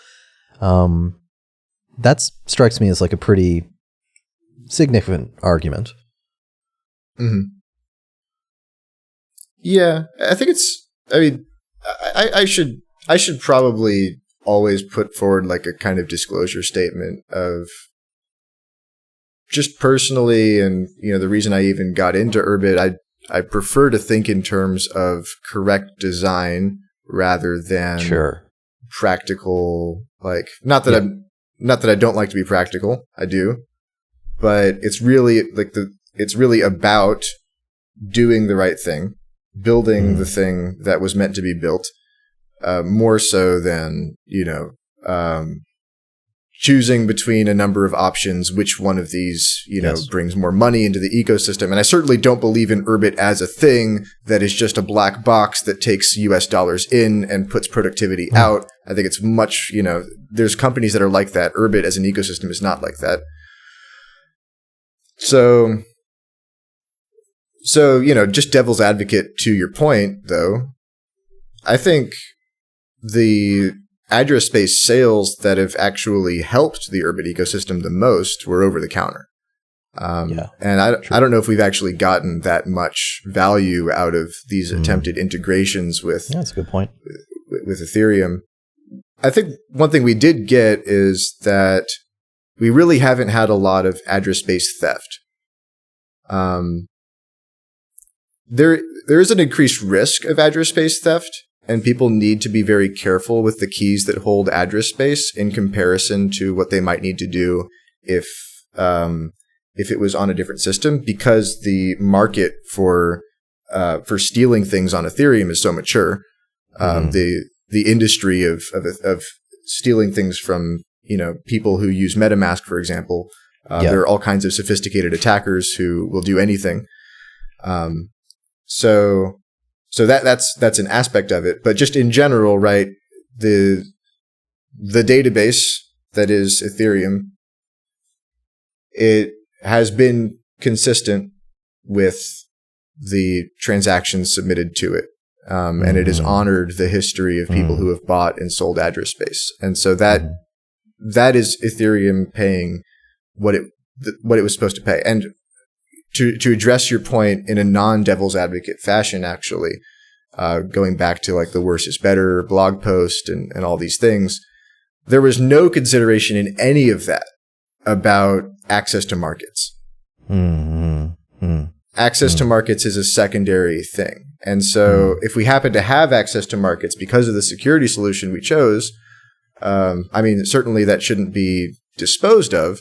That strikes me as like a pretty significant argument. Mm-hmm. Yeah, I think I should probably always put forward like a kind of disclosure statement of just personally, and the reason I even got into Urbit, I prefer to think in terms of correct design rather than practical. Like, not that I don't like to be practical, I do, but it's really about doing the right thing, building the thing that was meant to be built, more so than, choosing between a number of options, which one of these, brings more money into the ecosystem. And I certainly don't believe in Urbit as a thing that is just a black box that takes US dollars in and puts productivity out. I think it's much, there's companies that are like that. Urbit as an ecosystem is not like that. So, just devil's advocate to your point, though, I think the address space sales that have actually helped the Urbit ecosystem the most were over the counter. And I don't know if we've actually gotten that much value out of these attempted integrations with, that's a good point, with Ethereum. I think one thing we did get is that we really haven't had a lot of address space theft. There is an increased risk of address space theft, and people need to be very careful with the keys that hold address space in comparison to what they might need to do if it was on a different system, because the market for stealing things on Ethereum is so mature. The industry of stealing things from people who use MetaMask, for example, there are all kinds of sophisticated attackers who will do anything. So that's an aspect of it, but just in general, right? The database that is Ethereum, it has been consistent with the transactions submitted to it, and it has honored the history of people who have bought and sold address space, and so that is Ethereum paying what it was supposed to pay. And to address your point in a non-devil's advocate fashion, actually, going back to like the worse is better blog post and all these things, there was no consideration in any of that about access to markets. Access to markets is a secondary thing. And so if we happen to have access to markets because of the security solution we chose, certainly that shouldn't be disposed of.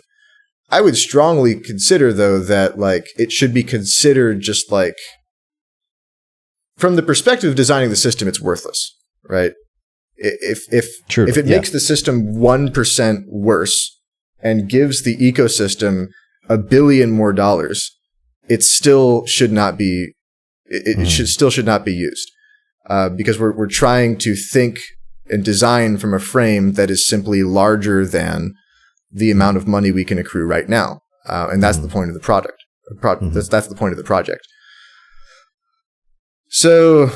I would strongly consider, though, that like it should be considered just like from the perspective of designing the system, it's worthless, right? If it makes the system 1% worse and gives the ecosystem $1 billion more dollars, it still should not be. It should not be used because we're trying to think and design from a frame that is simply larger than the amount of money we can accrue right now, and that's the point of the product. That's the point of the project. So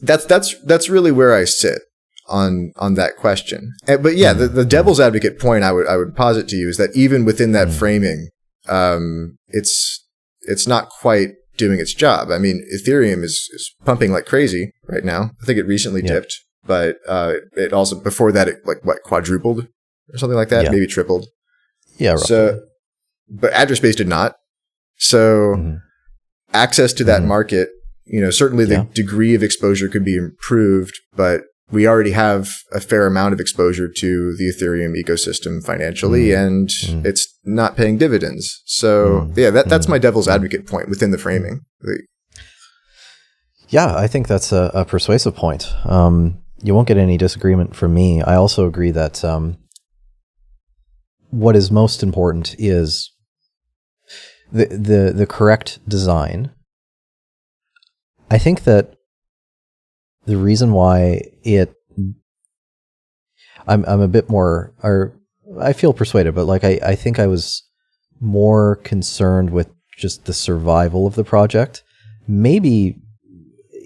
that's really where I sit on that question. But yeah, the devil's advocate point I would posit to you is that even within that framing, it's not quite doing its job. I mean, Ethereum is pumping like crazy right now. I think it recently dipped, but it also before that it quadrupled or something like that, maybe tripled. Yeah. Roughly. So, but address base did not. So access to that market, certainly the degree of exposure could be improved, but we already have a fair amount of exposure to the Ethereum ecosystem financially, and it's not paying dividends. So that's my devil's advocate point within the framing. Yeah, I think that's a persuasive point. You won't get any disagreement from me. I also agree that what is most important is the correct design. I think that the reason why I'm a bit more, or I feel persuaded, but I think I was more concerned with just the survival of the project, maybe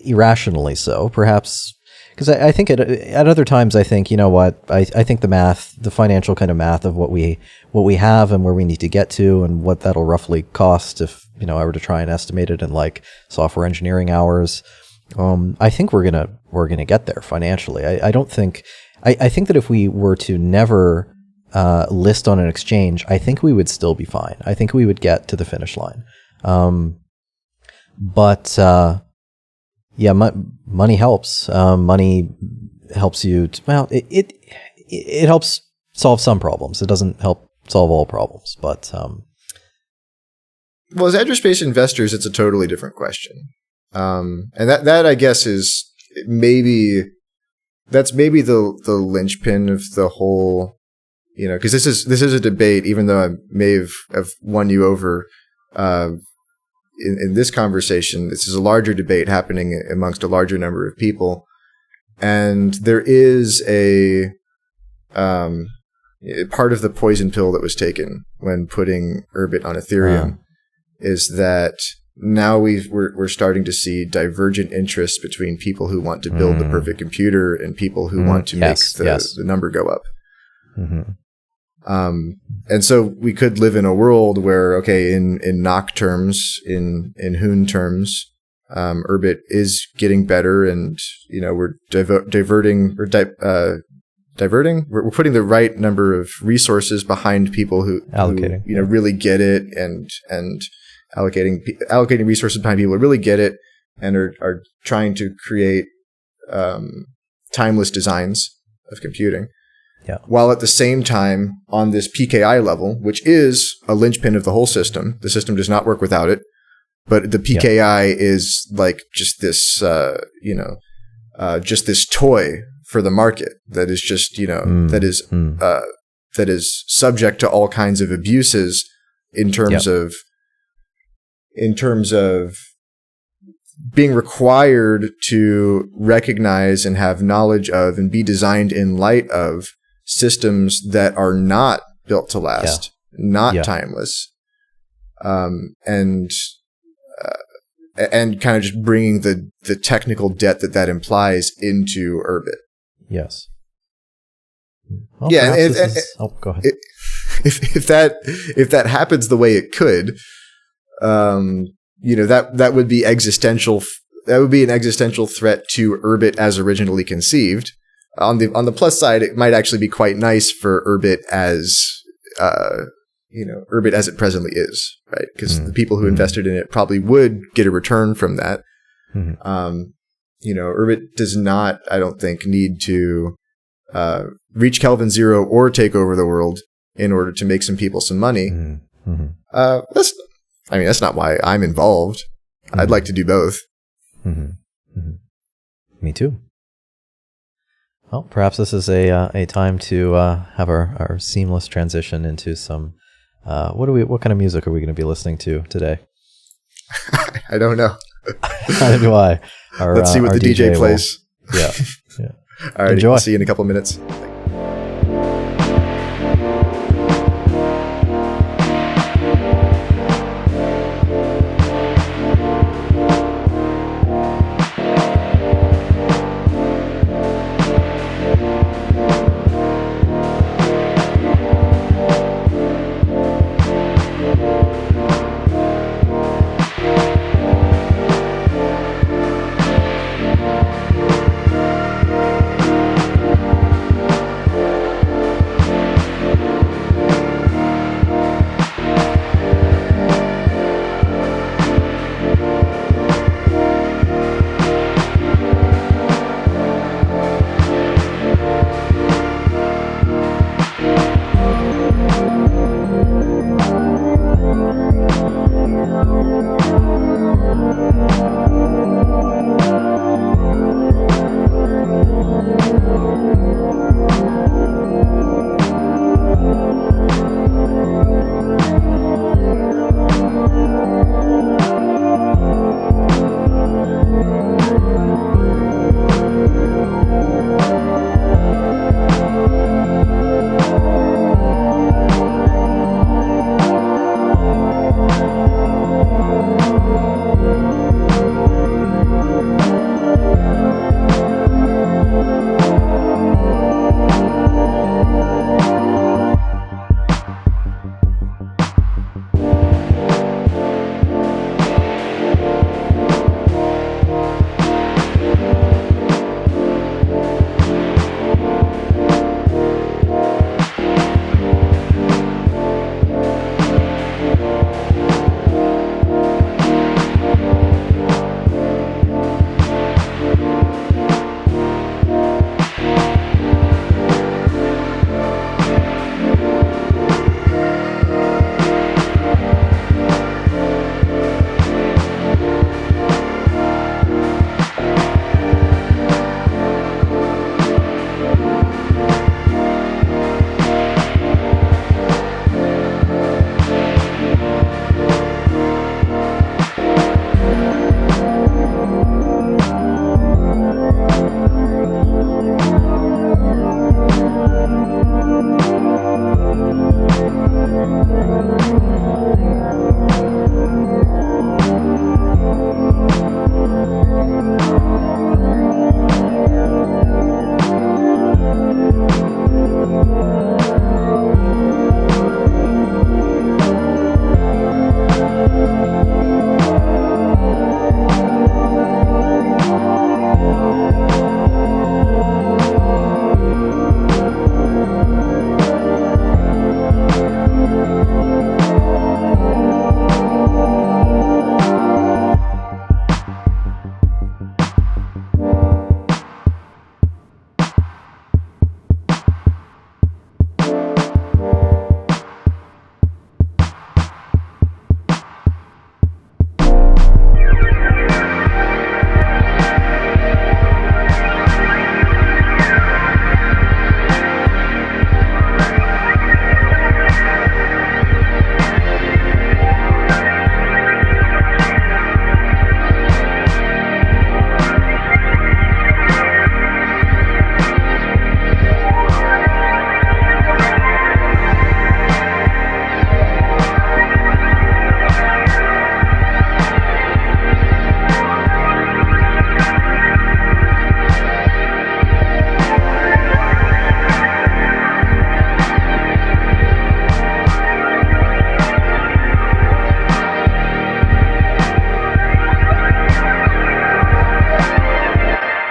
irrationally so, perhaps, because I think at other times I think, you know what, I think the financial kind of math of what we have and where we need to get to and what that'll roughly cost if, I were to try and estimate it in software engineering hours. I think we're gonna get there financially. I don't think. I think that if we were to never list on an exchange, I think we would still be fine. I think we would get to the finish line. But money helps. Money helps you. It helps solve some problems. It doesn't help solve all problems, but. Well, as address-based investors, it's a totally different question. And that I guess is maybe the linchpin of the whole, because this is a debate, even though I may have won you over, in this conversation, this is a larger debate happening amongst a larger number of people. And there is a part of the poison pill that was taken when putting Urbit on Ethereum is that now we're starting to see divergent interests between people who want to build the perfect computer and people who want to make the number go up. And so we could live in a world where, okay, in Nock terms, in Hoon terms, Urbit is getting better, and we're diverting. We're putting the right number of resources behind people who really get it, and allocating resources behind people who really get it and are trying to create timeless designs of computing. Yeah. While at the same time, on this PKI level, which is a linchpin of the whole system, the system does not work without it. But the PKI is just this, just this toy for the market that is just, that is subject to all kinds of abuses in terms of being required to recognize and have knowledge of and be designed in light of systems that are not built to last, not timeless, and kind of just bringing the technical debt that implies into Urbit. Yes. Well, go ahead. If that happens the way it could, that would be existential. That would be an existential threat to Urbit as originally conceived. On the plus side, it might actually be quite nice for Urbit as Urbit as it presently is, right? Because the people who invested in it probably would get a return from that. Urbit does not, I don't think, need to reach Kelvin zero or take over the world in order to make some people some money. That's not why I'm involved. I'd like to do both. Me too. Well, perhaps this is a time to have our seamless transition into some What kind of music are we going to be listening to today? I don't know. Neither do I. Let's see what the DJ plays. Yeah. All right. I'll see you in a couple of minutes.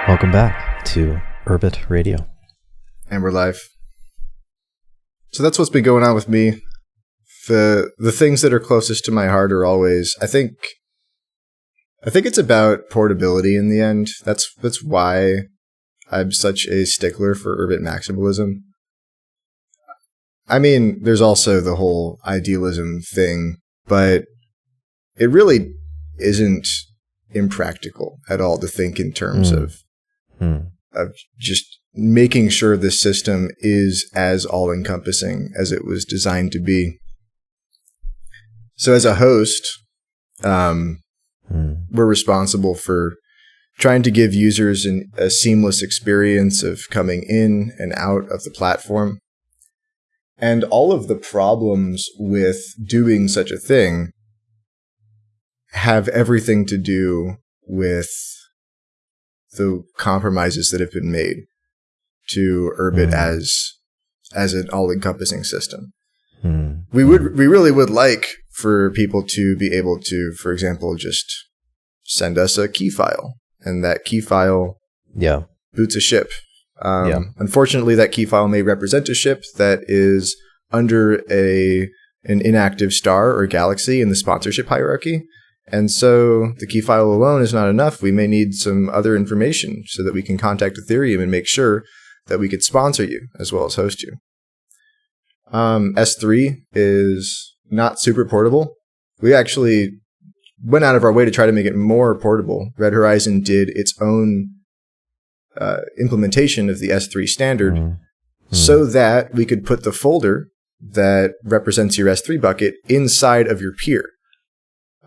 Welcome back to Urbit Radio. And we're live. So that's what's been going on with me. The things that are closest to my heart are always, I think it's about portability in the end. That's why I'm such a stickler for Urbit maximalism. I mean, there's also the whole idealism thing, but it really isn't impractical at all to think in terms of just making sure the system is as all-encompassing as it was designed to be. So as a host, we're responsible for trying to give users a seamless experience of coming in and out of the platform. And all of the problems with doing such a thing have everything to do with the compromises that have been made to Urbit as an all-encompassing system. We really would like for people to be able to, for example, just send us a key file, and that key file boots a ship. Unfortunately, that key file may represent a ship that is under an inactive star or galaxy in the sponsorship hierarchy. And so the key file alone is not enough. We may need some other information so that we can contact Ethereum and make sure that we could sponsor you as well as host you. S3 is not super portable. We actually went out of our way to try to make it more portable. Red Horizon did its own implementation of the S3 standard so that we could put the folder that represents your S3 bucket inside of your peer.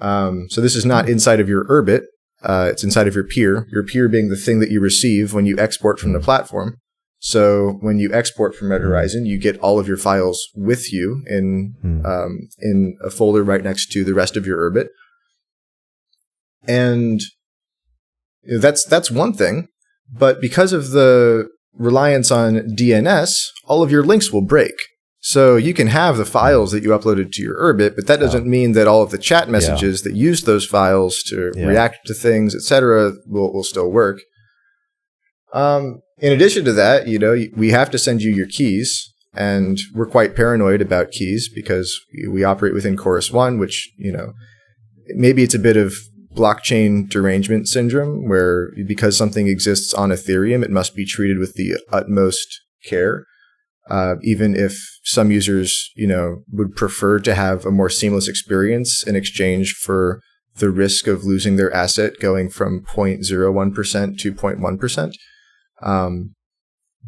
So this is not inside of your Urbit. It's inside of your peer being the thing that you receive when you export from the platform. So when you export from Red Horizon, you get all of your files with you in a folder right next to the rest of your Urbit. And that's one thing. But because of the reliance on DNS, all of your links will break. So you can have the files that you uploaded to your Urbit, but that doesn't mean that all of the chat messages that use those files to react to things, etc., will still work. In addition to that, we have to send you your keys, and we're quite paranoid about keys because we operate within Chorus 1, which, maybe it's a bit of blockchain derangement syndrome where because something exists on Ethereum, it must be treated with the utmost care. Even if some users, would prefer to have a more seamless experience in exchange for the risk of losing their asset going from 0.01% to 0.1%.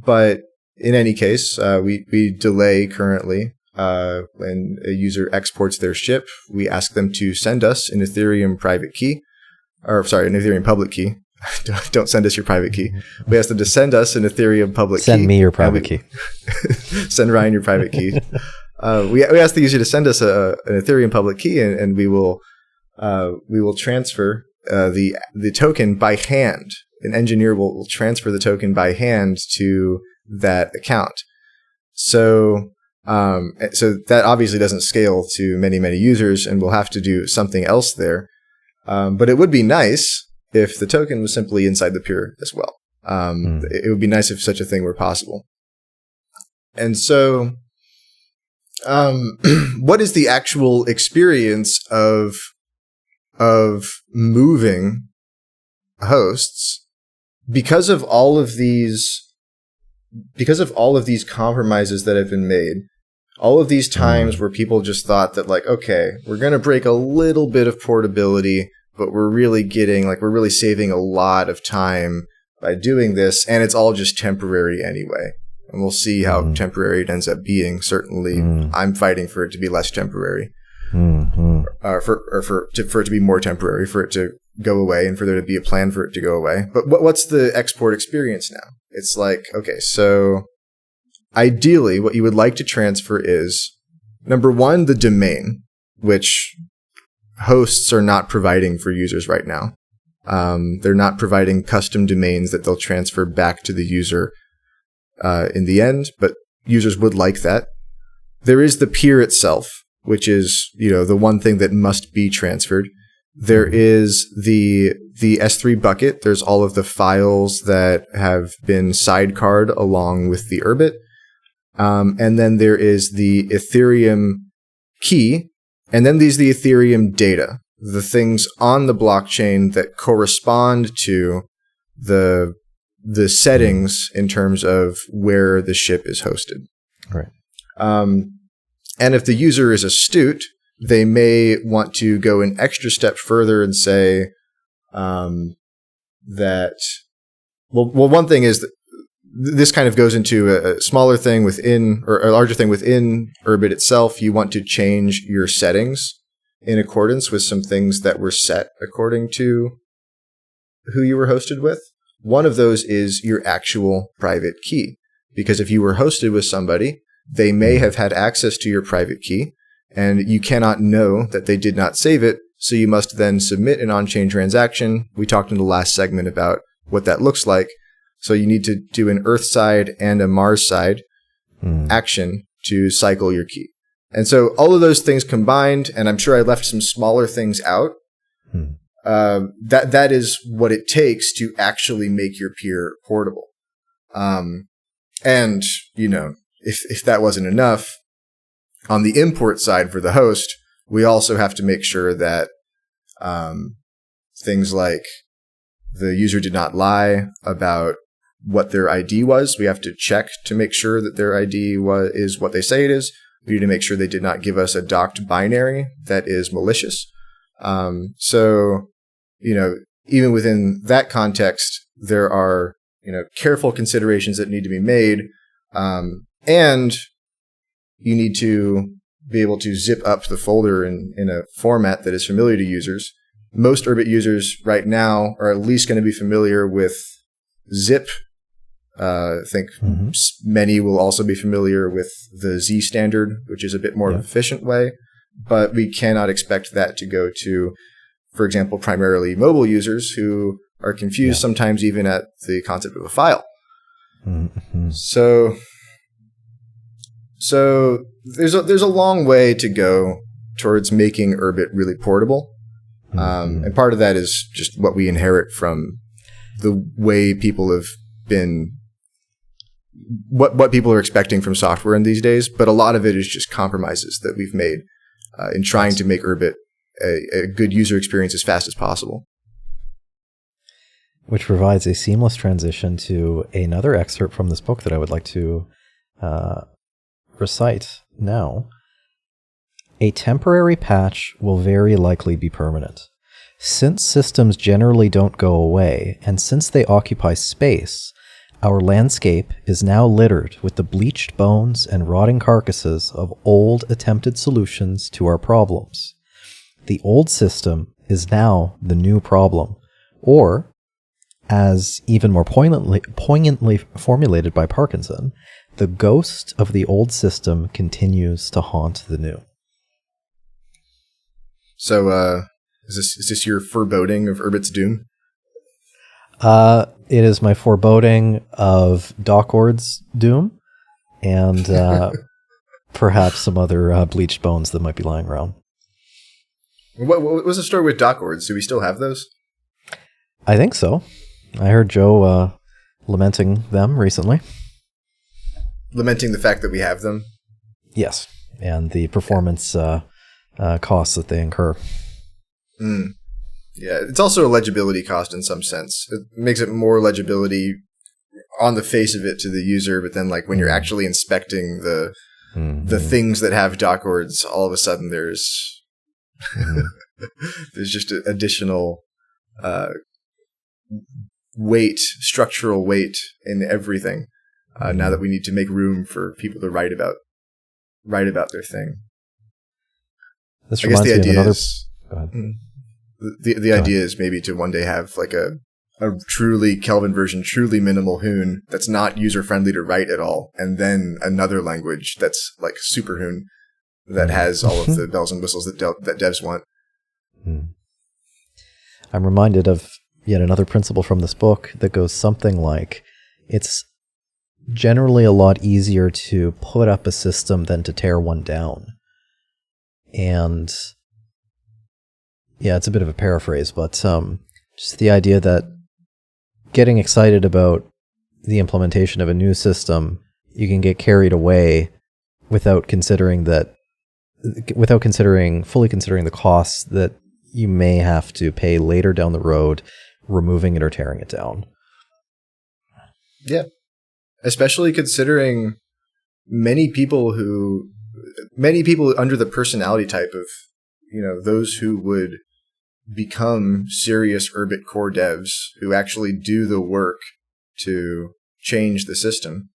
But in any case, we delay currently. When a user exports their ship, we ask them to send us an Ethereum private key, an Ethereum public key. Don't send us your private key. We ask them to send us an Ethereum public key. Send me your private key. Send Ryan your private key. We ask the user to send us an Ethereum public key, and we will transfer the token by hand. An engineer will transfer the token by hand to that account. So that obviously doesn't scale to many, many users, and we'll have to do something else there. But it would be nice if the token was simply inside the peer as well. It would be nice if such a thing were possible. And so, what is the actual experience of moving hosts because of all of these compromises that have been made? All of these times where people just thought that, like, okay, we're going to break a little bit of portability, but we're really saving a lot of time by doing this, and it's all just temporary anyway. And we'll see how temporary it ends up being. Certainly, I'm fighting for it to be less temporary, for it to be more temporary, for it to go away, and for there to be a plan for it to go away. But what's the export experience now? It's like, okay, so ideally, what you would like to transfer is, number one, the domain, which hosts are not providing for users right now. They're not providing custom domains that they'll transfer back to the user in the end, but users would like that. There is the peer itself, which is, the one thing that must be transferred. There is the S3 bucket. There's all of the files that have been sidecarred along with the Urbit. And then there is the Ethereum key. And then there's the Ethereum data, the things on the blockchain that correspond to the settings in terms of where the ship is hosted. Right. And if the user is astute, they may want to go an extra step further and say that, one thing is that this kind of goes into a smaller thing within, or a larger thing within Urbit itself. You want to change your settings in accordance with some things that were set according to who you were hosted with. One of those is your actual private key. Because if you were hosted with somebody, they may have had access to your private key, and you cannot know that they did not save it, so you must then submit an on-chain transaction. We talked in the last segment about what that looks like. So you need to do an Earth side and a Mars side action to cycle your key. And so all of those things combined, and I'm sure I left some smaller things out, that is what it takes to actually make your peer portable. And, you know, if that wasn't enough, on the import side for the host, we also have to make sure that things like the user did not lie about what their ID was. We have to check to make sure that their ID is what they say it is. We need to make sure they did not give us a docked binary that is malicious. So, you know, even within that context, there are, you know, careful considerations that need to be made. And you need to be able to zip up the folder in a format that is familiar to users. Most Urbit users right now are at least going to be familiar with zip. I think many will also be familiar with the Z standard, which is a bit more efficient way. But we cannot expect that to go to, for example, primarily mobile users who are confused sometimes even at the concept of a file. So there's a long way to go towards making Urbit really portable. And part of that is just what we inherit from the way people have been, what people are expecting from software in these days. But a lot of it is just compromises that we've made in trying to make Urbit a good user experience as fast as possible. Which provides a seamless transition to another excerpt from this book that I would like to recite now. A temporary patch will very likely be permanent. Since systems generally don't go away, and since they occupy space, our landscape is now littered with the bleached bones and rotting carcasses of old attempted solutions to our problems. The old system is now the new problem, or, as even more poignantly formulated by Parkinson, the ghost of the old system continues to haunt the new. So, is this your foreboding of Urbit's doom? It is my foreboding of Dockward's doom, and perhaps some other bleached bones that might be lying around. What was the story with Dockwards? Do we still have those? I think so. I heard Joe lamenting them recently. Lamenting the fact that we have them? Yes, and the performance costs that they incur. Yeah, it's also a legibility cost in some sense. It makes it more legibility on the face of it to the user, but then like when you're actually inspecting the things that have Dockwards, all of a sudden there's there's just additional weight, structural weight in everything. Now that we need to make room for people to write about their thing. This reminds me of another. Go ahead. The idea is maybe to one day have like a truly Kelvin version, truly minimal Hoon that's not user friendly to write at all, and then another language that's like super Hoon that has all of the bells and whistles that devs want. I'm reminded of yet another principle from this book that goes something like, it's generally a lot easier to put up a system than to tear one down. And yeah, it's a bit of a paraphrase, but just the idea that getting excited about the implementation of a new system, you can get carried away without fully considering the costs that you may have to pay later down the road, removing it or tearing it down. Yeah. Especially considering many people under the personality type of, those who would become serious Urbit core devs who actually do the work to change the system.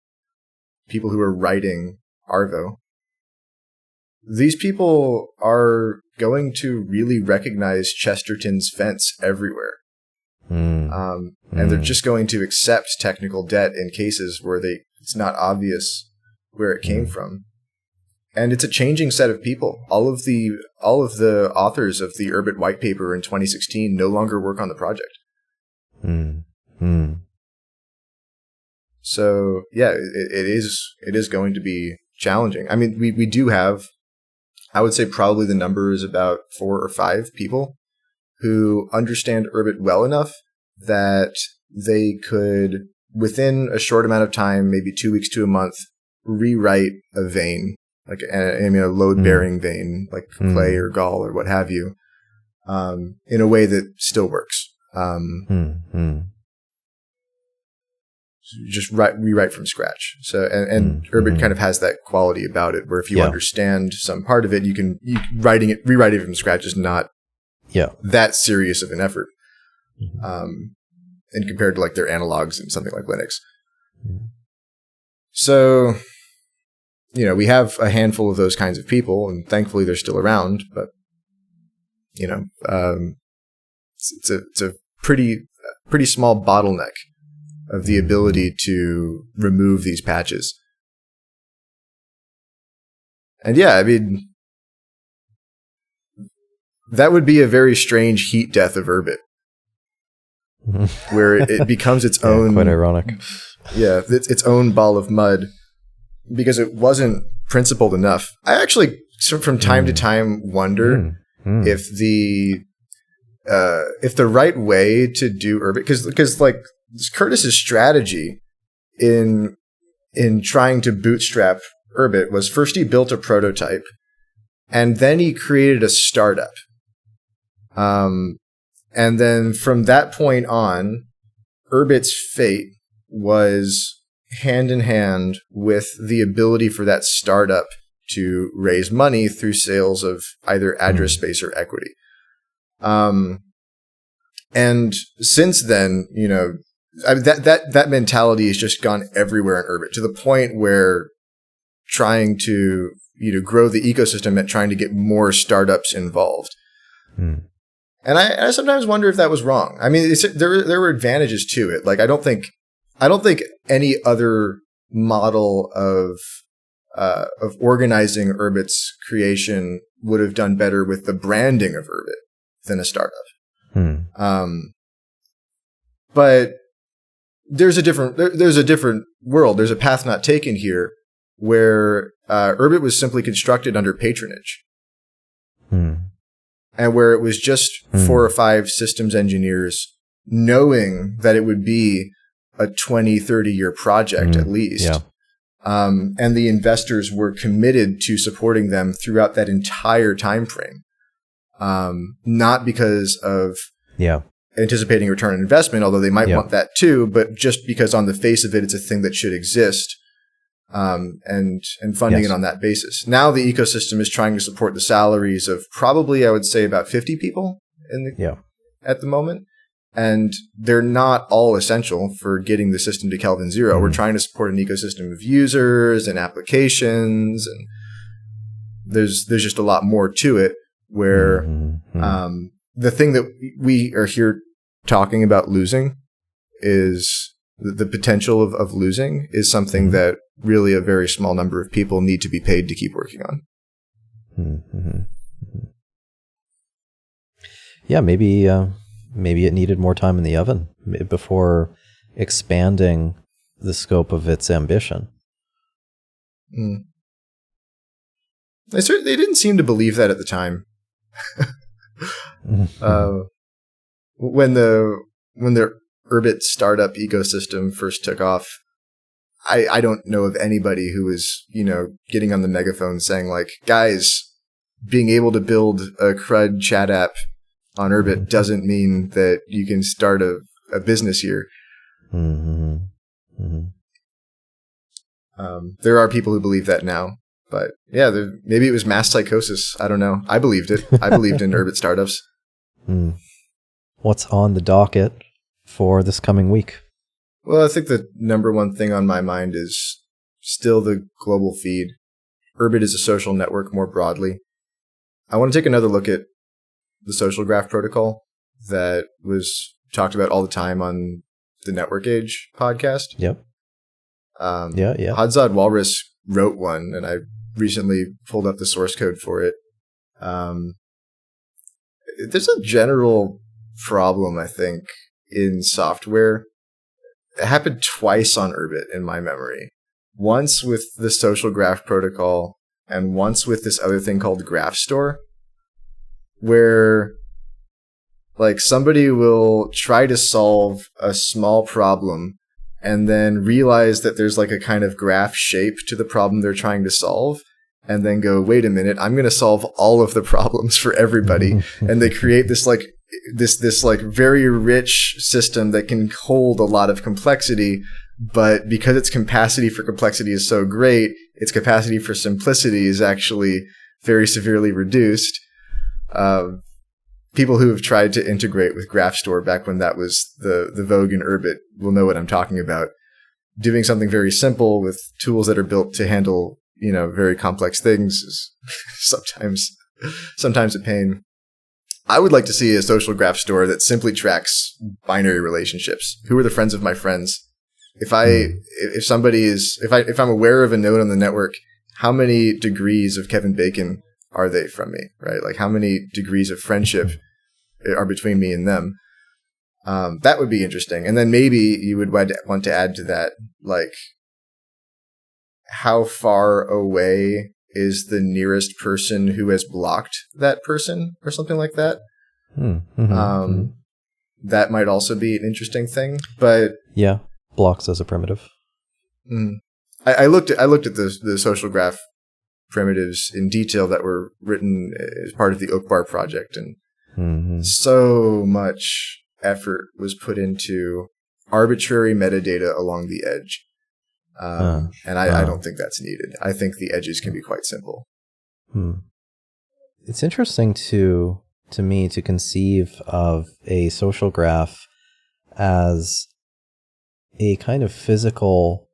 People who are writing Arvo. these people are going to really recognize Chesterton's fence everywhere. And they're just going to accept technical debt in cases where it's not obvious where it came from. And it's a changing set of people. All of the authors of the Urbit white paper in 2016 no longer work on the project. So yeah, it is going to be challenging. I mean, we do have, I would say probably the number is about 4 or 5 people who understand Urbit well enough that they could, within a short amount of time, maybe 2 weeks to a month, rewrite a vein, like a load-bearing vein, like clay or gall or what have you, in a way that still works. Just rewrite from scratch. So, and Urbit kind of has that quality about it, where if you understand some part of it, rewriting it from scratch is not that serious of an effort. And compared to like their analogs in something like Linux. So, we have a handful of those kinds of people, and thankfully they're still around, but it's a pretty small bottleneck of the ability to remove these patches. And yeah, I mean, that would be a very strange heat death of Urbit, where it becomes its own, quite ironic. Yeah, its own ball of mud, because it wasn't principled enough. I actually, from time to time, wonder if the right way to do Urbit, because like Curtis's strategy in trying to bootstrap Urbit was, first he built a prototype, and then he created a startup. And then from that point on, Urbit's fate was hand in hand with the ability for that startup to raise money through sales of either address space or equity. And since then, that mentality has just gone everywhere in Urbit, to the point where trying to grow the ecosystem meant trying to get more startups involved. And I sometimes wonder if that was wrong. I mean, there were advantages to it. Like, I don't think any other model of organizing Urbit's creation would have done better with the branding of Urbit than a startup. But there's a different world. There's a path not taken here, where Urbit was simply constructed under patronage. And where it was just 4 or 5 systems engineers knowing that it would be a 20, 30-year project at least. Yeah. And the investors were committed to supporting them throughout that entire time frame. Not because of anticipating return on investment, although they might want that too, but just because on the face of it, it's a thing that should exist. And funding it on that basis. Now the ecosystem is trying to support the salaries of probably, I would say, about 50 people at the moment. And they're not all essential for getting the system to Kelvin zero. We're trying to support an ecosystem of users and applications, and there's just a lot more to it, where the thing that we are here talking about losing is the potential of losing is something that really a very small number of people need to be paid to keep working on. Yeah, maybe it needed more time in the oven before expanding the scope of its ambition. They didn't seem to believe that at the time. When the Urbit startup ecosystem first took off, I don't know of anybody who was, getting on the megaphone saying, like, guys, being able to build a CRUD chat app on Urbit doesn't mean that you can start a business here. There are people who believe that now, but yeah, maybe it was mass psychosis. I don't know. I believed it. I believed in Urbit startups. What's on the docket for this coming week? Well, I think the number one thing on my mind is still the global feed. Urbit is a social network more broadly. I want to take another look at the social graph protocol that was talked about all the time on the Network Age podcast. Yep. Yeah. Hadzad Walrus wrote one, and I recently pulled up the source code for it. There's a general problem, I think, in software. It happened twice on Urbit in my memory. Once with the social graph protocol, and once with this other thing called Graph Store, where like somebody will try to solve a small problem and then realize that there's like a kind of graph shape to the problem they're trying to solve, and then go, wait a minute, I'm going to solve all of the problems for everybody. And they create this like this like very rich system that can hold a lot of complexity, but because its capacity for complexity is so great, its capacity for simplicity is actually very severely reduced. People who have tried to integrate with Graph Store back when that was the vogue in Urbit will know what I'm talking about. Doing something very simple with tools that are built to handle, very complex things is sometimes a pain. I would like to see a social graph store that simply tracks binary relationships. Who are the friends of my friends? If I'm aware of a node on the network, how many degrees of Kevin Bacon are they from me, right? Like how many degrees of friendship are between me and them? That would be interesting. And then maybe you would want to add to that, like, how far away is the nearest person who has blocked that person or something like that. That might also be an interesting thing, but yeah, blocks as a primitive. I looked at the social graph primitives in detail that were written as part of the Oak Bar project, and so much effort was put into arbitrary metadata along the edge. And I don't think that's needed. I think the edges can be quite simple. It's interesting to me to conceive of a social graph as a kind of physical,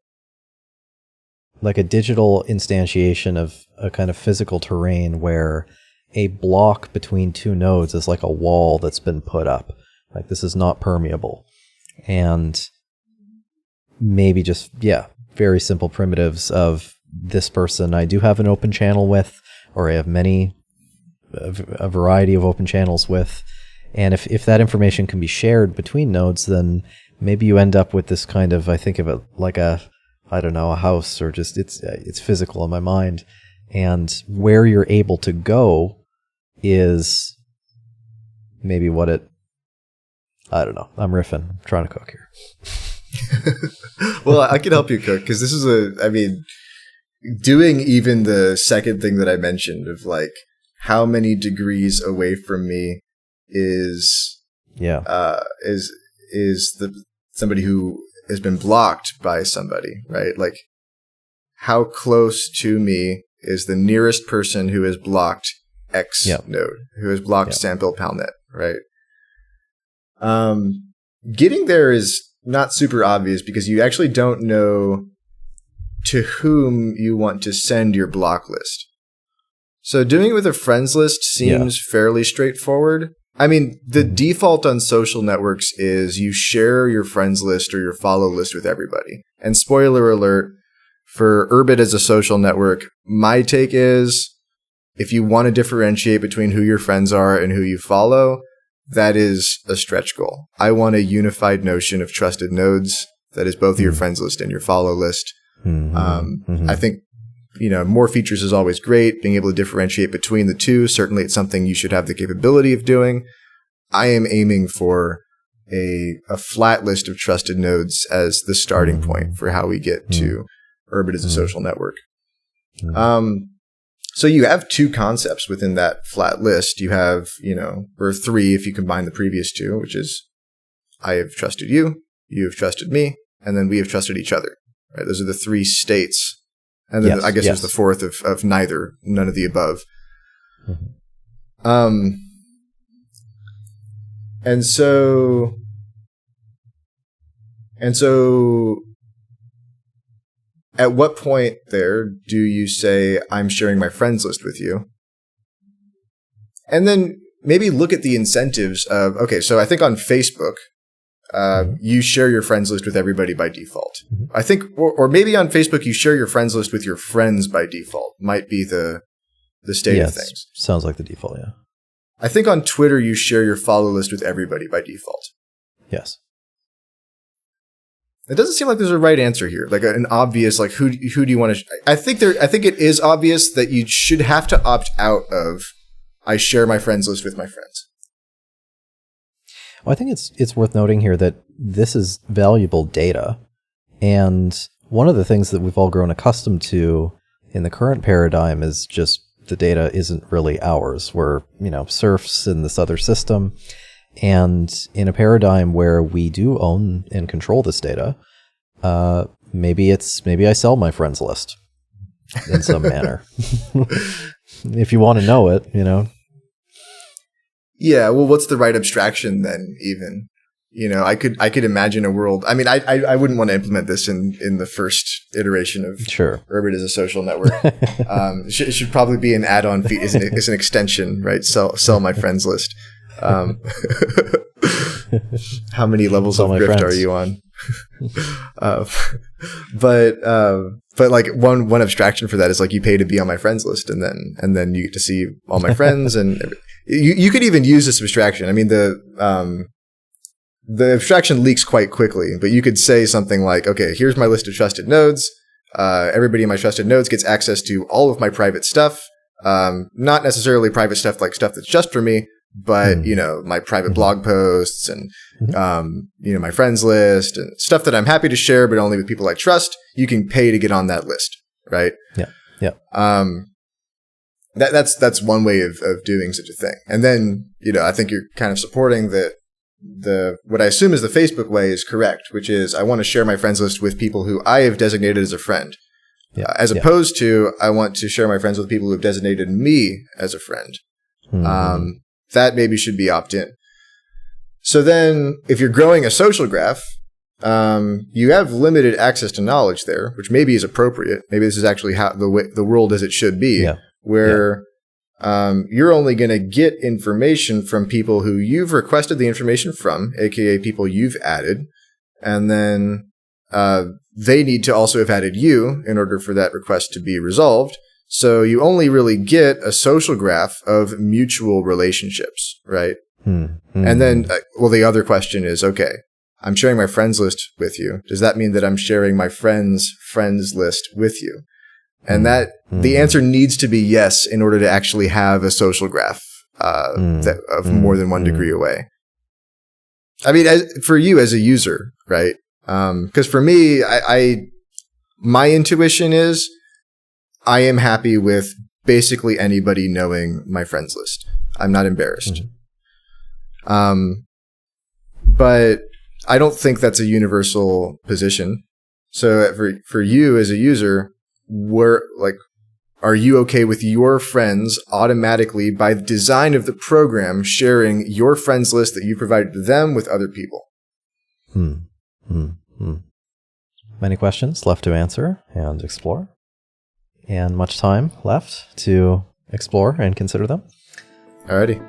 like a digital instantiation of a kind of physical terrain where a block between two nodes is like a wall that's been put up. Like this is not permeable. And maybe just, very simple primitives of this person I do have an open channel with, or I have a variety of open channels with. And if that information can be shared between nodes, then maybe you end up with this kind of, I think of it like a house, or just it's physical in my mind. And where you're able to go is maybe what it, I don't know. I'm riffing. I'm trying to cook here. Well, I can help you cook, because this is doing even the second thing that I mentioned of like how many degrees away from me is somebody who has been blocked by somebody, right? Like how close to me is the nearest person who has blocked X node, who has blocked Sample Palnet, right? Getting there is not super obvious because you actually don't know to whom you want to send your block list. So doing it with a friends list seems fairly straightforward. I mean, the default on social networks is you share your friends list or your follow list with everybody. And spoiler alert, for Urbit as a social network, my take is if you want to differentiate between who your friends are and who you follow, that is a stretch goal. I want a unified notion of trusted nodes that is both your friends list and your follow list. I think, more features is always great. Being able to differentiate between the two, certainly it's something you should have the capability of doing. I am aiming for a flat list of trusted nodes as the starting point for how we get to Urbit as a social network. So you have two concepts within that flat list. You have, or three if you combine the previous two, which is I have trusted you, you have trusted me, and then we have trusted each other. Right? Those are the three states. And then I guess there's the fourth of neither, none of the above. And so at what point there do you say, I'm sharing my friends list with you? And then maybe look at the incentives of, okay, so I think on Facebook, you share your friends list with everybody by default. I think, or maybe on Facebook, you share your friends list with your friends by default, might be the state of things. Sounds like the default, yeah. I think on Twitter, you share your follow list with everybody by default. Yes. It doesn't seem like there's a right answer here, like an obvious, like who do you want to? I think it is obvious that you should have to opt out of. I share my friends list with my friends. Well, I think it's worth noting here that this is valuable data, and one of the things that we've all grown accustomed to in the current paradigm is just the data isn't really ours. We're serfs in this other system. And in a paradigm where we do own and control this data, maybe I sell my friends list in some manner. If you want to know it, Yeah, well, what's the right abstraction then? Even I could imagine a world. I mean, I wouldn't want to implement this in the first iteration of Urbit as a social network. It should probably be an add-on fee. It's an extension, right? Sell my friends list. How many levels of grift are you on? But like one abstraction for that is like you pay to be on my friends list, and then you get to see all my friends, and you could even use this abstraction. I mean, the abstraction leaks quite quickly, but you could say something like, okay, here's my list of trusted nodes. Everybody in my trusted nodes gets access to all of my private stuff. Not necessarily private stuff like stuff that's just for me, but my private blog posts and my friends list and stuff that I'm happy to share, but only with people I trust. You can pay to get on that list, right? Yeah. That's one way of doing such a thing. And then I think you're kind of supporting that what I assume is the Facebook way is correct, which is I want to share my friends list with people who I have designated as a friend, as opposed to I want to share my friends with people who have designated me as a friend. That maybe should be opt-in. So then if you're growing a social graph, you have limited access to knowledge there, which maybe is appropriate. Maybe this is actually how the world as it should be, where you're only going to get information from people who you've requested the information from, aka people you've added, and then they need to also have added you in order for that request to be resolved. So you only really get a social graph of mutual relationships, right? And then, the other question is, okay, I'm sharing my friends list with you. Does that mean that I'm sharing my friends' list with you? And that the answer needs to be yes in order to actually have a social graph of more than 1 degree away. I mean, for you as a user, right? Because for me, my intuition is I am happy with basically anybody knowing my friends list. I'm not embarrassed. But I don't think that's a universal position. So for you as a user, are you okay with your friends automatically by the design of the program sharing your friends list that you provided to them with other people? Many questions left to answer and explore, and much time left to explore and consider them. Alrighty.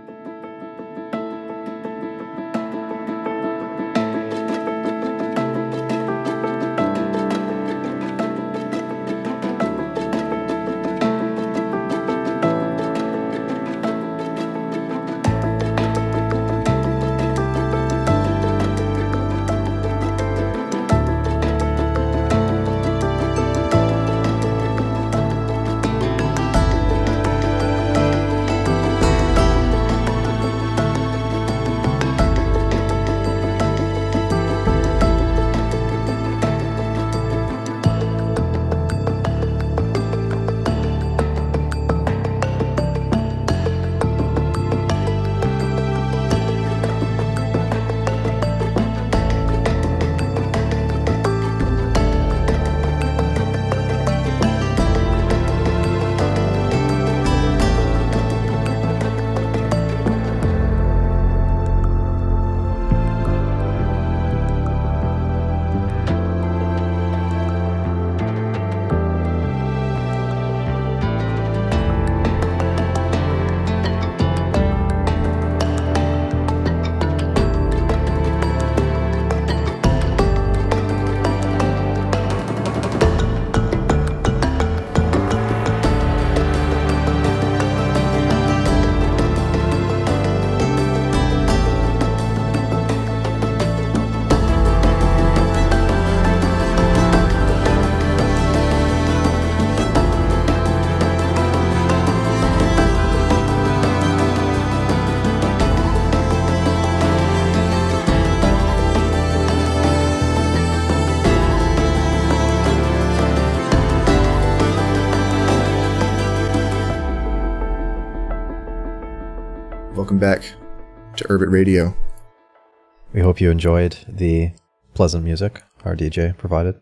Welcome back to Urbit Radio. We hope you enjoyed the pleasant music our DJ provided.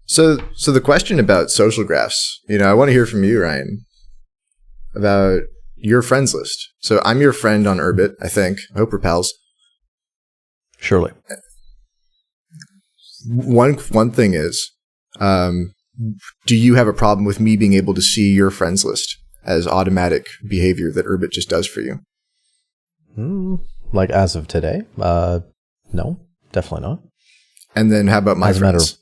So the question about social graphs, I want to hear from you, Ryan, about your friends list. So I'm your friend on Urbit, I think. I hope we're pals. Surely. One thing is, do you have a problem with me being able to see your friends list as automatic behavior that Urbit just does for you? Like as of today? No, definitely not. And then how about my friends?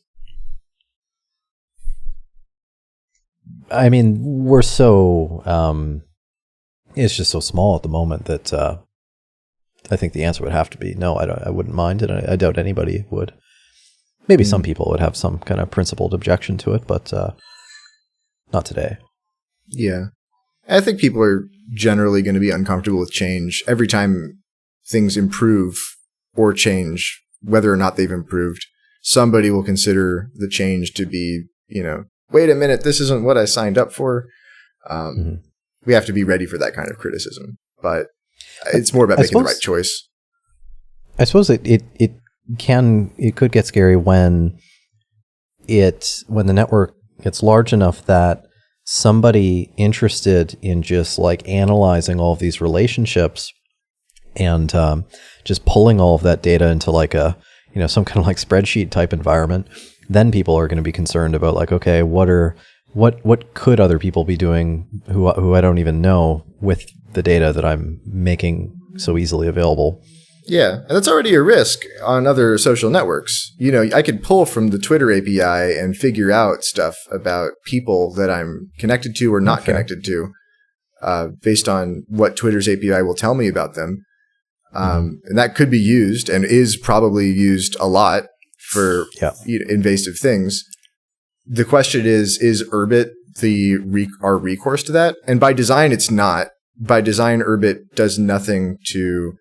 I mean, we're so, it's just so small at the moment that I think the answer would have to be no, I wouldn't mind, and I doubt anybody would. Maybe some people would have some kind of principled objection to it, but not today. Yeah. I think people are generally going to be uncomfortable with change. Every time things improve or change, whether or not they've improved, somebody will consider the change to be, wait a minute, this isn't what I signed up for. We have to be ready for that kind of criticism. But it's more about making the right choice. I suppose it could get scary when the network gets large enough that somebody interested in just like analyzing all of these relationships and just pulling all of that data into like a some kind of like spreadsheet type environment, then people are going to be concerned about like, okay, what could other people be doing who I don't even know with the data that I'm making so easily available. Yeah, and that's already a risk on other social networks. I could pull from the Twitter API and figure out stuff about people that I'm connected to or not connected to based on what Twitter's API will tell me about them. And that could be used and is probably used a lot for invasive things. The question is Urbit our recourse to that? And by design, it's not. By design, Urbit does nothing to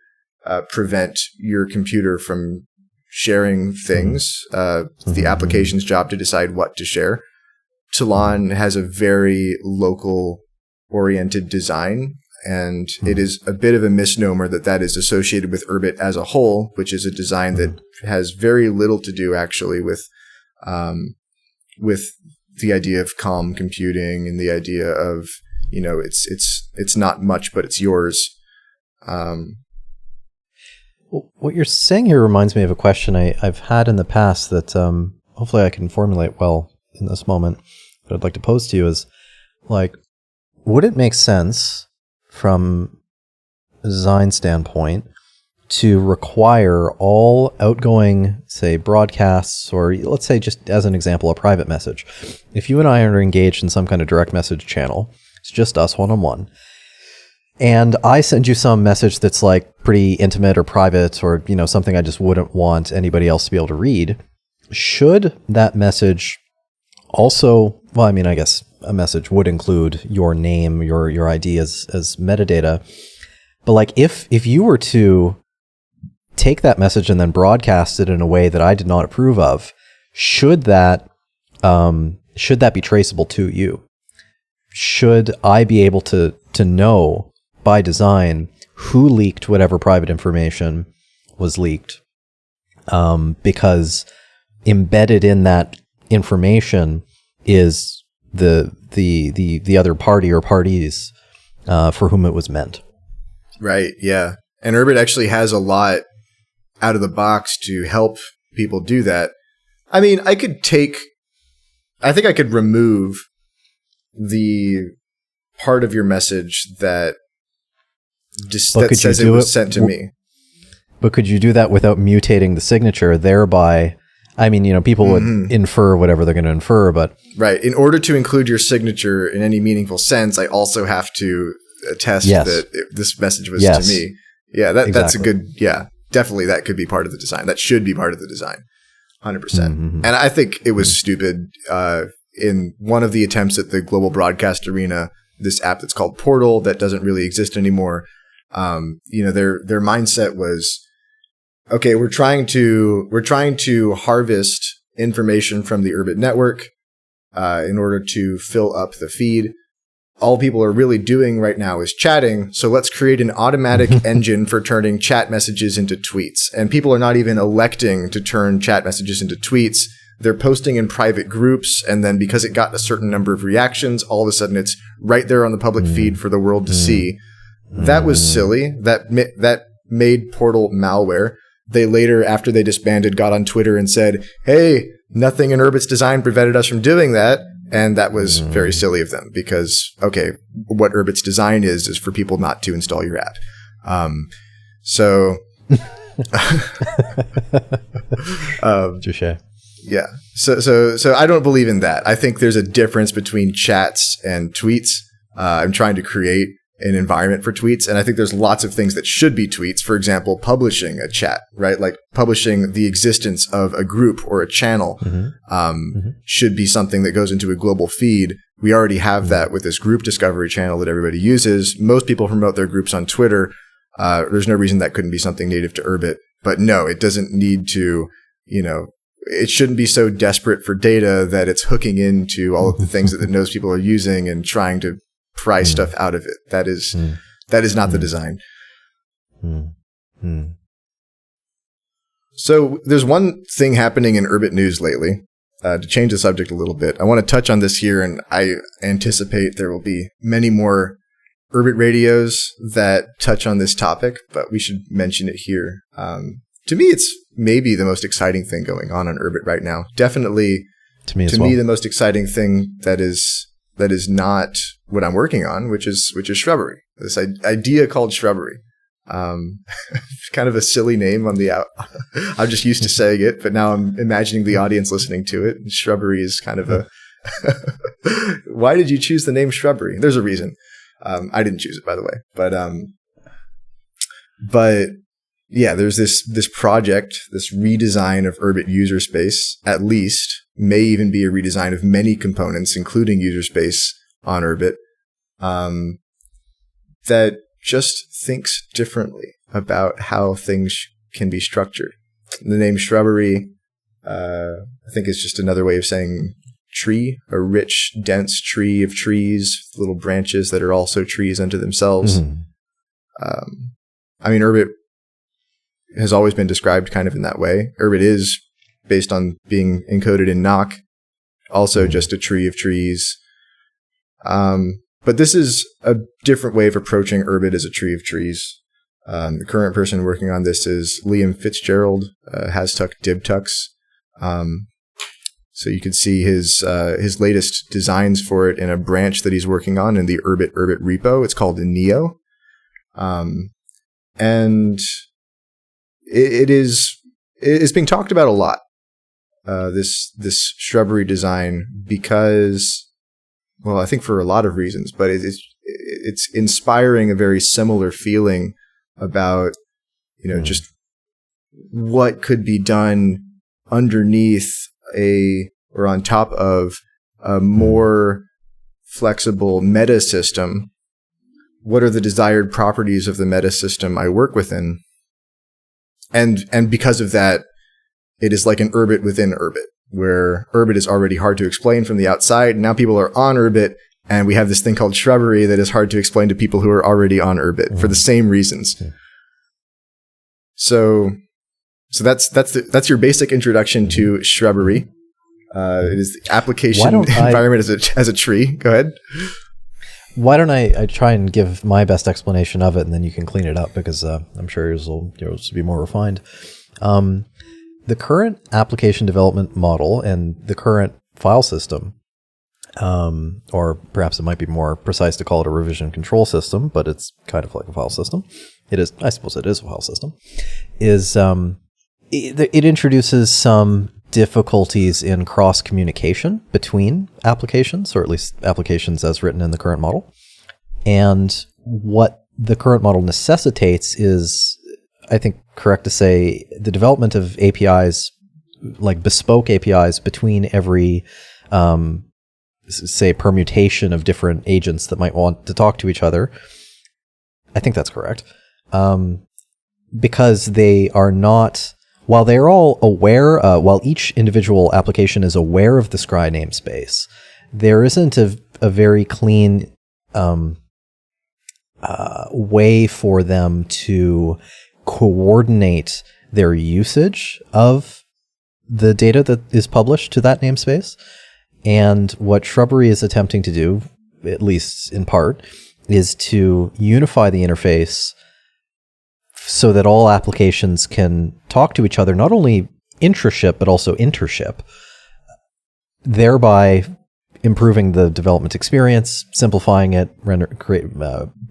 prevent your computer from sharing things. The application's job to decide what to share. Talon has a very local-oriented design, and it is a bit of a misnomer that is associated with Urbit as a whole, which is a design that has very little to do actually with the idea of calm computing and the idea of it's not much, but it's yours. What you're saying here reminds me of a question I've had in the past that hopefully I can formulate well in this moment, that I'd like to pose to you is, like, would it make sense from a design standpoint to require all outgoing, say, broadcasts, or let's say just as an example, a private message. If you and I are engaged in some kind of direct message channel, it's just us one-on-one, and I send you some message that's like pretty intimate or private or, something I just wouldn't want anybody else to be able to read, should that message also, well, I mean, I guess a message would include your name, your ID as metadata. But like if you were to take that message and then broadcast it in a way that I did not approve of, should that be traceable to you? Should I be able to know by design who leaked whatever private information was leaked? Because embedded in that information is the other party or parties for whom it was meant. Right. Yeah. And Urbit actually has a lot out of the box to help people do that. I mean, I think I could remove the part of your message that says it was sent to me. But could you do that without mutating the signature, thereby, I mean, people would infer whatever they're going to infer, but... Right. In order to include your signature in any meaningful sense, I also have to attest that this message was to me. Yeah, that's a good... Yeah, definitely that could be part of the design. That should be part of the design. 100%. And I think it was stupid. In one of the attempts at the global broadcast arena, this app that's called Portal that doesn't really exist anymore, their mindset was, okay, we're trying to harvest information from the Urbit network in order to fill up the feed. all people are really doing right now is chatting. So let's create an automatic engine for turning chat messages into tweets. And people are not even electing to turn chat messages into tweets. They're posting in private groups. And then because it got a certain number of reactions, all of a sudden it's right there on the public feed for the world to see. That was silly. That made Portal malware. They later, after they disbanded, got on Twitter and said, hey, nothing in Urbit's design prevented us from doing that. And that was very silly of them because, okay, what Urbit's design is for people not to install your app. Touché. Yeah. So I don't believe in that. I think there's a difference between chats and tweets. I'm trying to create an environment for tweets. And I think there's lots of things that should be tweets. For example, publishing a chat, right? Like publishing the existence of a group or a channel should be something that goes into a global feed. We already have that with this group discovery channel that everybody uses. Most people promote their groups on Twitter. There's no reason that couldn't be something native to Urbit. But no, it doesn't need to, it shouldn't be so desperate for data that it's hooking into all of the things that it knows people are using and trying to pry stuff out of it. That is not the design. So there's one thing happening in Urbit news lately. To change the subject a little bit, I want to touch on this here, and I anticipate there will be many more Urbit radios that touch on this topic, but we should mention it here. To me, it's maybe the most exciting thing going on Urbit right now. Definitely, to me, the most exciting thing that is not what I'm working on, which is Shrubbery. This idea called Shrubbery. Kind of a silly name on the out. I'm just used to saying it, but now I'm imagining the audience listening to it. And Shrubbery is kind of a. Why did you choose the name Shrubbery? There's a reason. I didn't choose it, by the way, but yeah, there's this project, this redesign of Urbit user space. At least may even be a redesign of many components, including user space on Urbit, that just thinks differently about how things can be structured. The name Shrubbery, I think, is just another way of saying tree, a rich, dense tree of trees, little branches that are also trees unto themselves. I mean, Urbit has always been described kind of in that way. Urbit is based on being encoded in Nock, also just a tree of trees. But this is a different way of approaching Urbit as a tree of trees. The current person working on this is Liam Fitzgerald, Hastuck Dibtux. So you can see his latest designs for it in a branch that he's working on in the Urbit repo. It's called Neo. And it's being talked about a lot. This Shrubbery design, because, well, I think for a lot of reasons, but it's inspiring a very similar feeling about, just what could be done underneath or on top of a more flexible meta system. What are the desired properties of the meta system I work within? And because of that, it is like an Urbit within Urbit, where Urbit is already hard to explain from the outside. Now people are on Urbit, and we have this thing called Shrubbery that is hard to explain to people who are already on Urbit for the same reasons. So that's your basic introduction to Shrubbery. It is the application environment as a tree. Go ahead. Why don't I try and give my best explanation of it, and then you can clean it up, because I'm sure yours will be more refined. The current application development model and the current file system, or perhaps it might be more precise to call it a revision control system, but it's kind of like a file system. It is, I suppose it is a file system, it introduces some difficulties in cross-communication between applications, or at least applications as written in the current model. And what the current model necessitates is, I think, correct to say, the development of APIs, like bespoke APIs between every, say, permutation of different agents that might want to talk to each other. I think that's correct. Because they are not... While they're all aware, while each individual application is aware of the Scry namespace, there isn't a very clean way for them to coordinate their usage of the data that is published to that namespace. And what Shrubbery is attempting to do, at least in part, is to unify the interface so that all applications can talk to each other, not only intra-ship, but also inter-ship, thereby improving the development experience, simplifying it,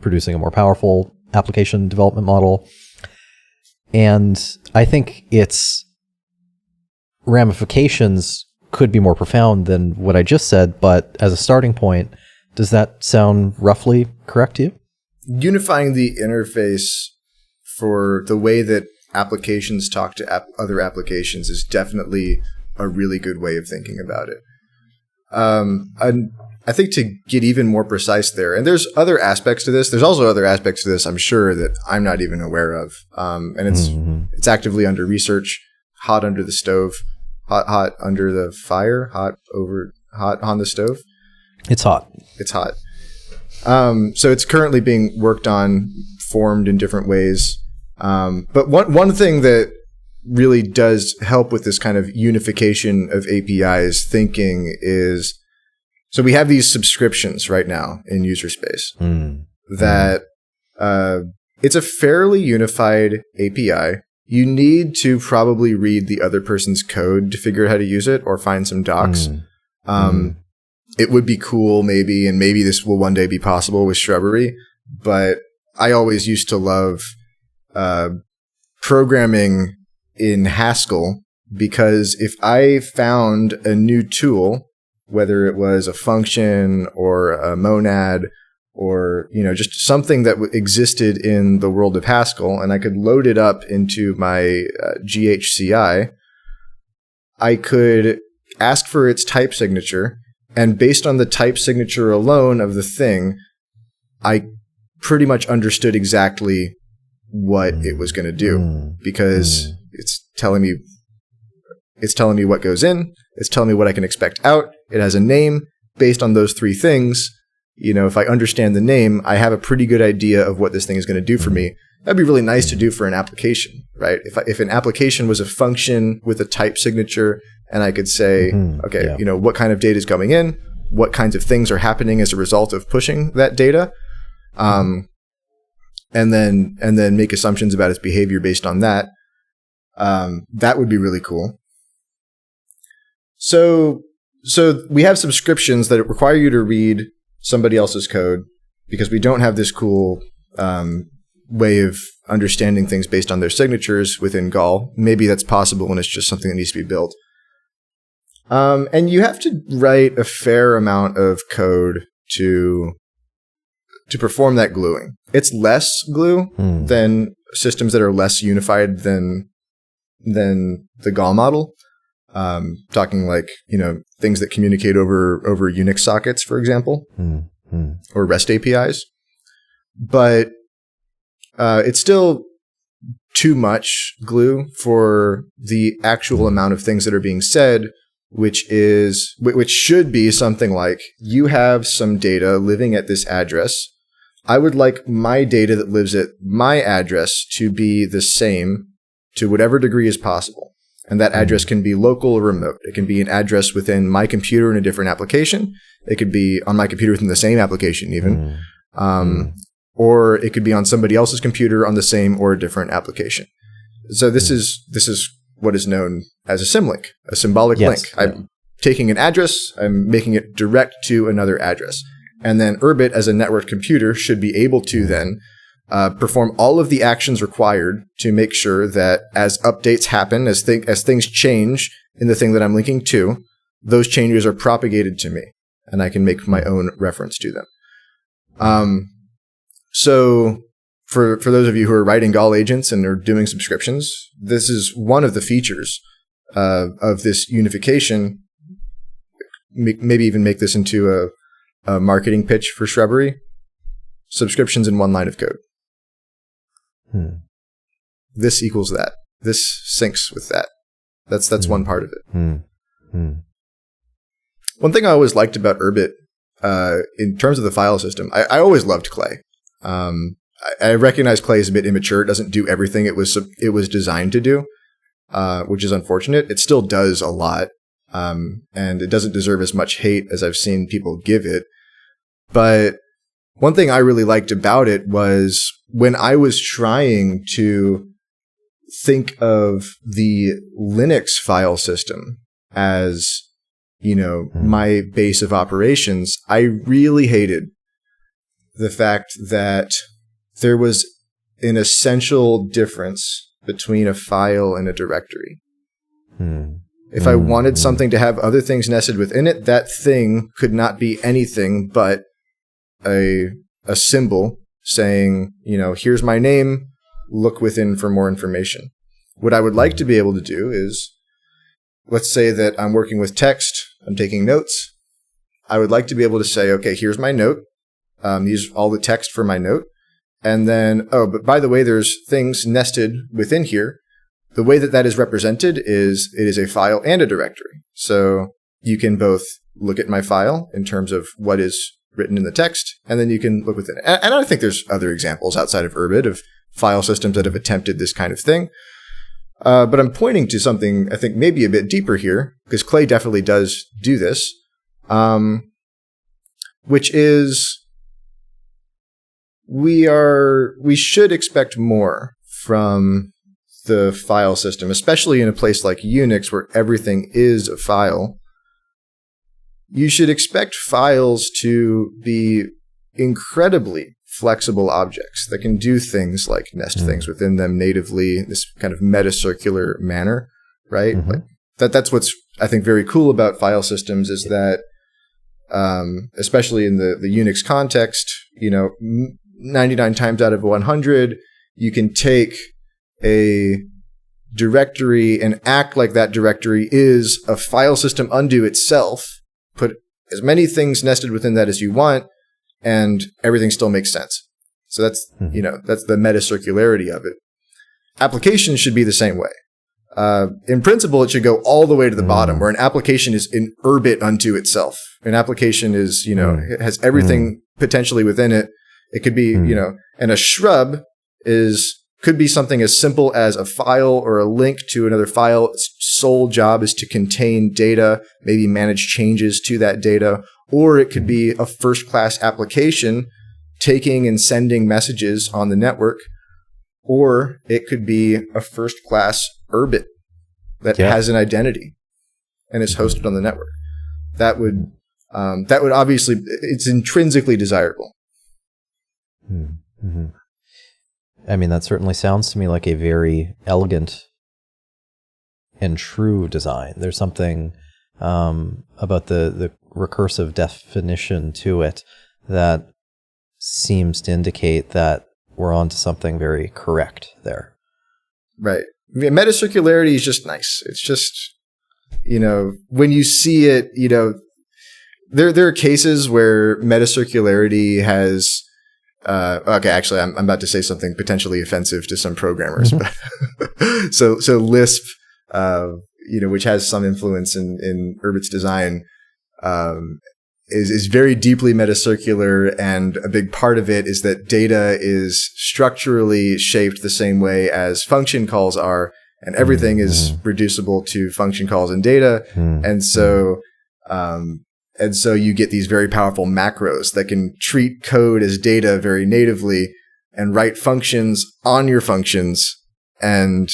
producing a more powerful application development model. And I think its ramifications could be more profound than what I just said, but as a starting point, does that sound roughly correct to you? Unifying the interface for the way that applications talk to other applications is definitely a really good way of thinking about it. I think to get even more precise there, and there's other aspects to this. There's also other aspects to this, I'm sure, that I'm not even aware of. And it's actively under research, hot under the stove, hot under the fire, hot on the stove. It's hot. It's hot. So it's currently being worked on, formed in different ways. But one thing that really does help with this kind of unification of APIs thinking is, so we have these subscriptions right now in user space that it's a fairly unified API. You need to probably read the other person's code to figure out how to use it or find some docs. It would be cool maybe, and maybe this will one day be possible with Shrubbery, but I always used to love programming in Haskell, because if I found a new tool, whether it was a function or a monad or, just something that existed in the world of Haskell, and I could load it up into my GHCI, I could ask for its type signature, and based on the type signature alone of the thing, I pretty much understood exactly what it was going to do, because it's telling me what goes in, it's telling me what I can expect out, it has a name. Based on those three things, if I understand the name, I have a pretty good idea of what this thing is going to do for me. That'd be really nice to do for an application, right? If an application was a function with a type signature, and I could say, what kind of data is coming in, what kinds of things are happening as a result of pushing that data, and then make assumptions about its behavior based on that. That would be really cool. So we have subscriptions that require you to read somebody else's code, because we don't have this cool way of understanding things based on their signatures within Gall. Maybe that's possible, and it's just something that needs to be built. And you have to write a fair amount of code to perform that gluing. It's less glue than systems that are less unified than the Gall model. Talking like, things that communicate over Unix sockets, for example, or REST APIs. But it's still too much glue for the actual amount of things that are being said, which should be something like, you have some data living at this address. I would like my data that lives at my address to be the same to whatever degree is possible. And that address can be local or remote. It can be an address within my computer in a different application. It could be on my computer within the same application even. Or it could be on somebody else's computer on the same or a different application. So this is what is known as a symlink, a symbolic link. I'm taking an address, I'm making it direct to another address. And then Urbit, as a networked computer, should be able to then perform all of the actions required to make sure that as updates happen, as things change in the thing that I'm linking to, those changes are propagated to me, and I can make my own reference to them. So for those of you who are writing Gall agents and are doing subscriptions, this is one of the features of this unification. Maybe even make this into a marketing pitch for Shrubbery. Subscriptions in one line of code. This equals that. This syncs with that. That's one part of it. One thing I always liked about Urbit in terms of the file system, I always loved Clay. I recognize Clay is a bit immature. It doesn't do everything it was designed to do, which is unfortunate. It still does a lot, and it doesn't deserve as much hate as I've seen people give it. But one thing I really liked about it was when I was trying to think of the Linux file system as, my base of operations, I really hated the fact that there was an essential difference between a file and a directory. If I wanted something to have other things nested within it, that thing could not be anything but a symbol saying, here's my name, look within for more information. What I would like to be able to do is, let's say that I'm working with text, I'm taking notes. I would like to be able to say, okay, here's my note. Use all the text for my note. And then, but by the way, there's things nested within here. The way that is represented is it is a file and a directory. So you can both look at my file in terms of what is written in the text, and then you can look within it. And I think there's other examples outside of Urbit of file systems that have attempted this kind of thing. But I'm pointing to something I think maybe a bit deeper here, because Clay definitely does do this, which is we should expect more from the file system, especially in a place like Unix where everything is a file. You should expect files to be incredibly flexible objects that can do things like nest things within them natively, this kind of meta-circular manner, right? Like that's what's, I think, very cool about file systems is that, especially in the Unix context, 99 times out of 100, you can take a directory and act like that directory is a file system unto itself, put as many things nested within that as you want, and everything still makes sense. So that's, that's the meta-circularity of it. Applications should be the same way. In principle, it should go all the way to the bottom, where an application is an Urbit unto itself. An application is, it has everything potentially within it. It could be, and a shrub could be something as simple as a file or a link to another file. Its sole job is to contain data, maybe manage changes to that data, or it could be a first-class application taking and sending messages on the network, or it could be a first-class Urbit that has an identity and is hosted on the network. That would obviously, it's intrinsically desirable. I mean, that certainly sounds to me like a very elegant and true design. There's something about the recursive definition to it that seems to indicate that we're onto something very correct there. Right. I mean, meta-circularity is just nice. It's just, when you see it, there are cases where meta-circularity has okay, actually, I'm about to say something potentially offensive to some programmers. But so Lisp, which has some influence in Urbit's design, is very deeply metacircular, and a big part of it is that data is structurally shaped the same way as function calls are, and everything is reducible to function calls and data, and so. And so you get these very powerful macros that can treat code as data very natively and write functions on your functions. And,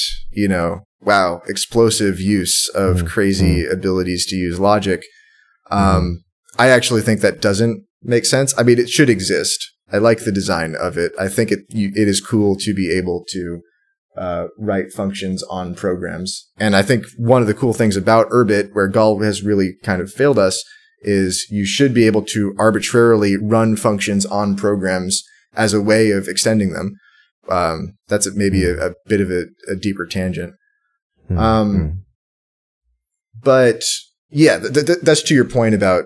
wow, explosive use of crazy abilities to use logic. I actually think that doesn't make sense. I mean, it should exist. I like the design of it. I think it is cool to be able to write functions on programs. And I think one of the cool things about Urbit, where Gall has really kind of failed us, is you should be able to arbitrarily run functions on programs as a way of extending them. That's maybe a bit of a deeper tangent. But yeah, that's to your point about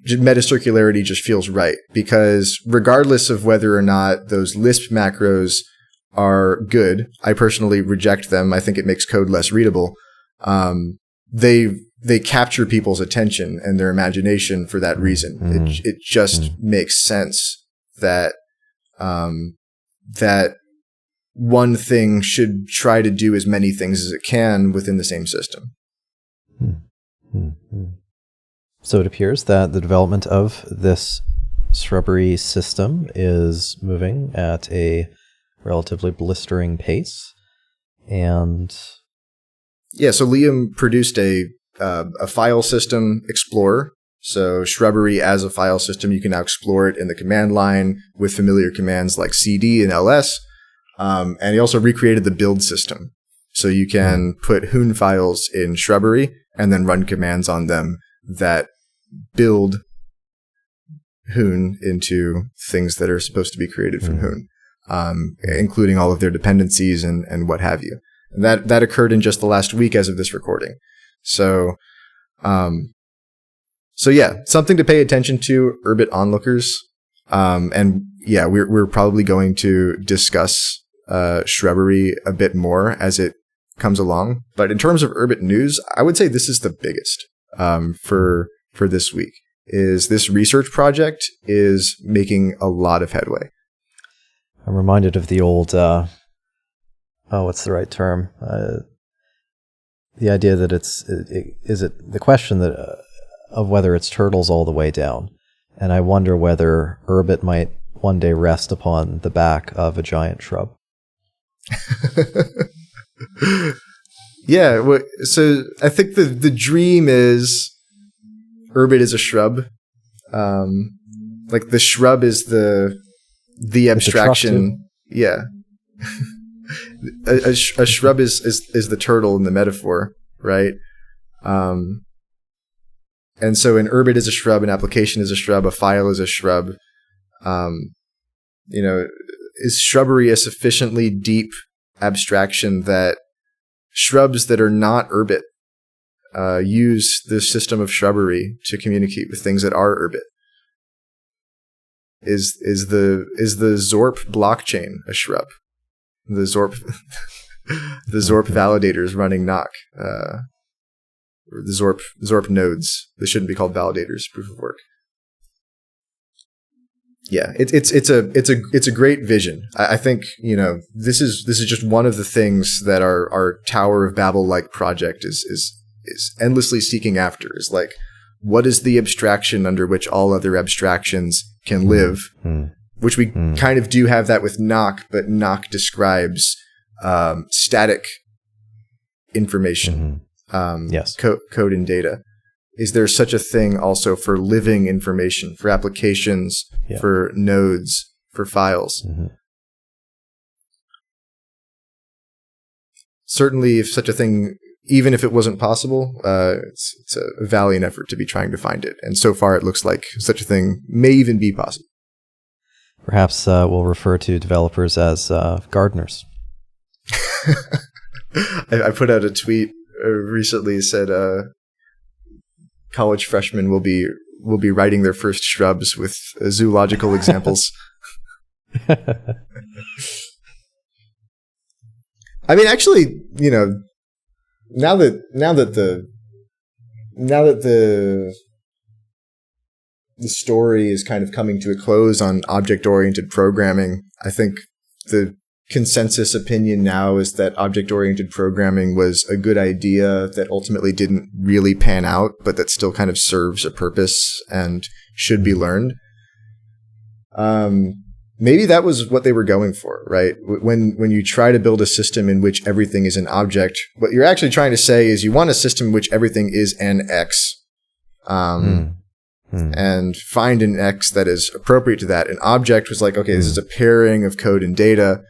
meta-circularity just feels right, because regardless of whether or not those Lisp macros are good, I personally reject them. I think it makes code less readable. They they capture people's attention and their imagination for that reason. It just makes sense that that one thing should try to do as many things as it can within the same system. So it appears that the development of this shrubbery system is moving at a relatively blistering pace. And yeah, so Liam produced a file system explorer. So Shrubbery as a file system, you can now explore it in the command line with familiar commands like cd and ls. And he also recreated the build system. So you can put Hoon files in Shrubbery and then run commands on them that build Hoon into things that are supposed to be created from Hoon, including all of their dependencies and what have you. And that occurred in just the last week as of this recording. So yeah, something to pay attention to, Urbit onlookers. And yeah, we're probably going to discuss Shrubbery a bit more as it comes along. But in terms of Urbit news, I would say this is the biggest for this week. Is this research project is making a lot of headway. I'm reminded of the old, what's the right term? The idea that the question that of whether it's turtles all the way down. And I wonder whether Urbit might one day rest upon the back of a giant shrub. Yeah, so I think the dream is Urbit is a shrub. Like the shrub is the abstraction. Yeah. a shrub is the turtle in the metaphor, right? And so an Urbit is a shrub, an application is a shrub, a file is a shrub. Is Shrubbery a sufficiently deep abstraction that shrubs that are not Urbit use the system of Shrubbery to communicate with things that are Urbit? Is the Zorp blockchain a shrub? The Zorp validators running Nock, or the Zorp nodes. They shouldn't be called validators. Proof of work. Yeah, it's a great vision. I think this is just one of the things that our Tower of Babel like project is endlessly seeking after. Is like, what is the abstraction under which all other abstractions can live? Which we kind of do have that with Nock, but Nock describes static information, yes, code and data. Is there such a thing also for living information, for applications, for nodes, for files? Certainly, if such a thing, even if it wasn't possible, it's a valiant effort to be trying to find it. And so far, it looks like such a thing may even be possible. Perhaps we'll refer to developers as gardeners. I put out a tweet recently, said college freshmen will be writing their first shrubs with zoological examples. I mean, actually, now that the story is kind of coming to a close on object-oriented programming, I think the consensus opinion now is that object-oriented programming was a good idea that ultimately didn't really pan out, but that still kind of serves a purpose and should be learned. Maybe that was what they were going for, right? When you try to build a system in which everything is an object, what you're actually trying to say is you want a system in which everything is an X. And find an X that is appropriate to that. An object was like, okay, this is a pairing of code and data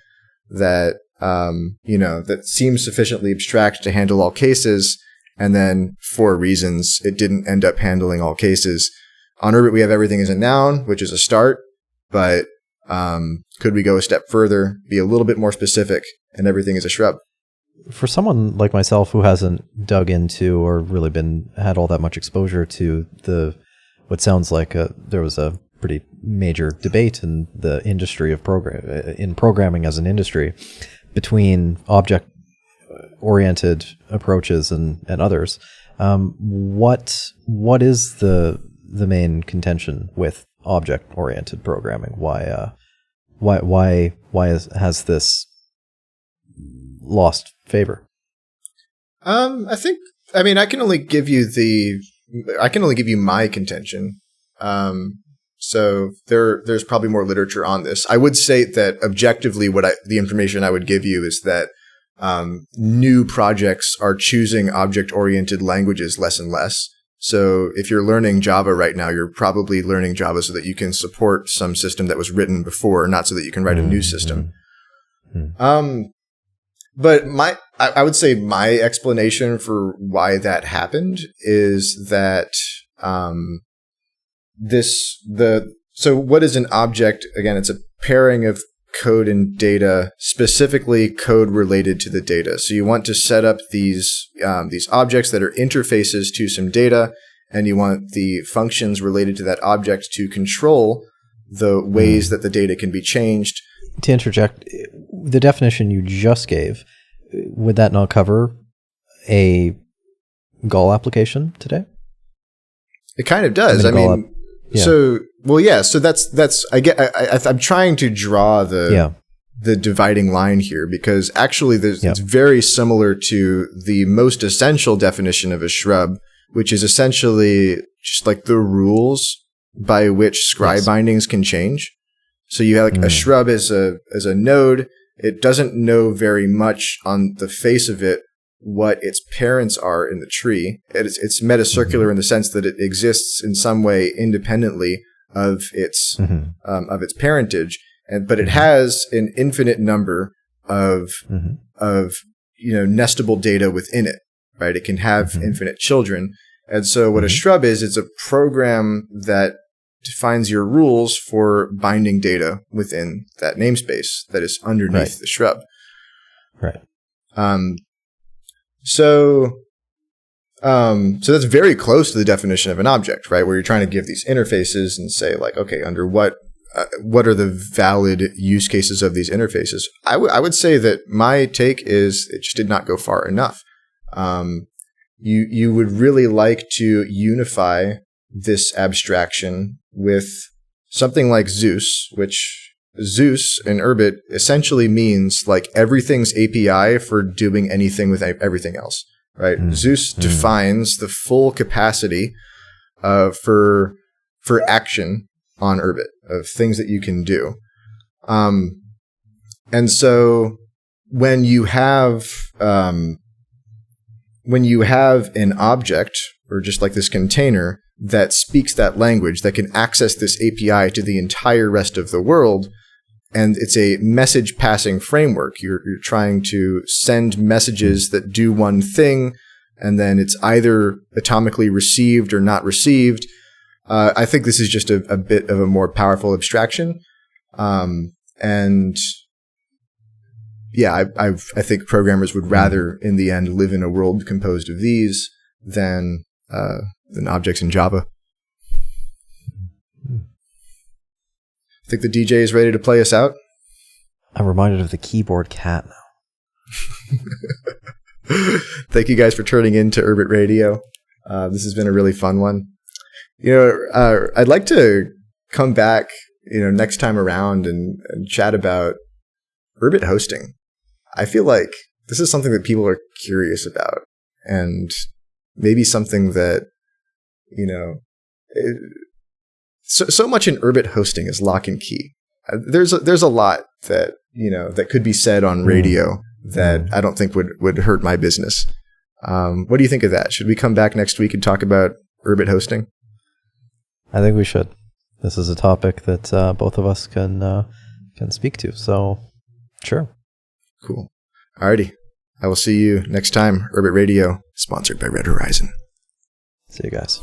that, that seems sufficiently abstract to handle all cases. And then for reasons, it didn't end up handling all cases. On Urbit, we have everything as a noun, which is a start, but could we go a step further, be a little bit more specific, and everything is a shrub? For someone like myself who hasn't dug into or really had all that much exposure to what sounds like there was a pretty major debate in the industry of programming as an industry between object-oriented approaches and others. What is the main contention with object-oriented programming? Why has this lost favor? I can only give you my contention. So there's probably more literature on this. I would say that objectively, the information I would give you is that new projects are choosing object-oriented languages less and less. So if you're learning Java right now, you're probably learning Java so that you can support some system that was written before, not so that you can write a new system. But I would say my explanation for why that happened is that so what is an object? Again, it's a pairing of code and data, specifically code related to the data. So you want to set up these objects that are interfaces to some data, and you want the functions related to that object to control the ways that the data can be changed. To interject, the definition you just gave, would that not cover a Gull application today? It kind of does. So that's I'm trying to draw the dividing line here, because actually it's very similar to the most essential definition of a shrub, which is essentially just like the rules by which scribe bindings can change. So you have a shrub as a node. It doesn't know very much on the face of it what its parents are in the tree. It's metacircular in the sense that it exists in some way independently of its parentage, but it has an infinite number of nestable data within it. Right? It can have infinite children, and so what a shrub is, it's a program that defines your rules for binding data within that namespace that is underneath the shrub. Right. So that's very close to the definition of an object, right? Where you're trying to give these interfaces and say, like, okay, under what are the valid use cases of these interfaces? I would say that my take is it just did not go far enough. You would really like to unify this abstraction with something like Zeus, which Zeus in Urbit essentially means like everything's API for doing anything with everything else, right? Zeus defines the full capacity for action on Urbit of things that you can do. And so when you have an object or just like this container that speaks that language, that can access this API to the entire rest of the world, and it's a message passing framework. You're trying to send messages that do one thing, and then it's either atomically received or not received. I think this is just a bit of a more powerful abstraction. And yeah, I think programmers would rather, in the end, live in a world composed of these than objects in Java. I think the DJ is ready to play us out. I'm reminded of the keyboard cat now. Thank you guys for turning in to Urbit Radio. This has been a really fun one. I'd like to come back, next time around and chat about Urbit hosting. I feel like this is something that people are curious about, and maybe something that, so much in Urbit hosting is lock and key. There's a lot that, that could be said on radio that I don't think would hurt my business. What do you think of that? Should we come back next week and talk about Urbit hosting? I think we should. This is a topic that both of us can speak to. So, sure. Cool. Alrighty. I will see you next time. Urbit Radio, sponsored by Red Horizon. See you guys.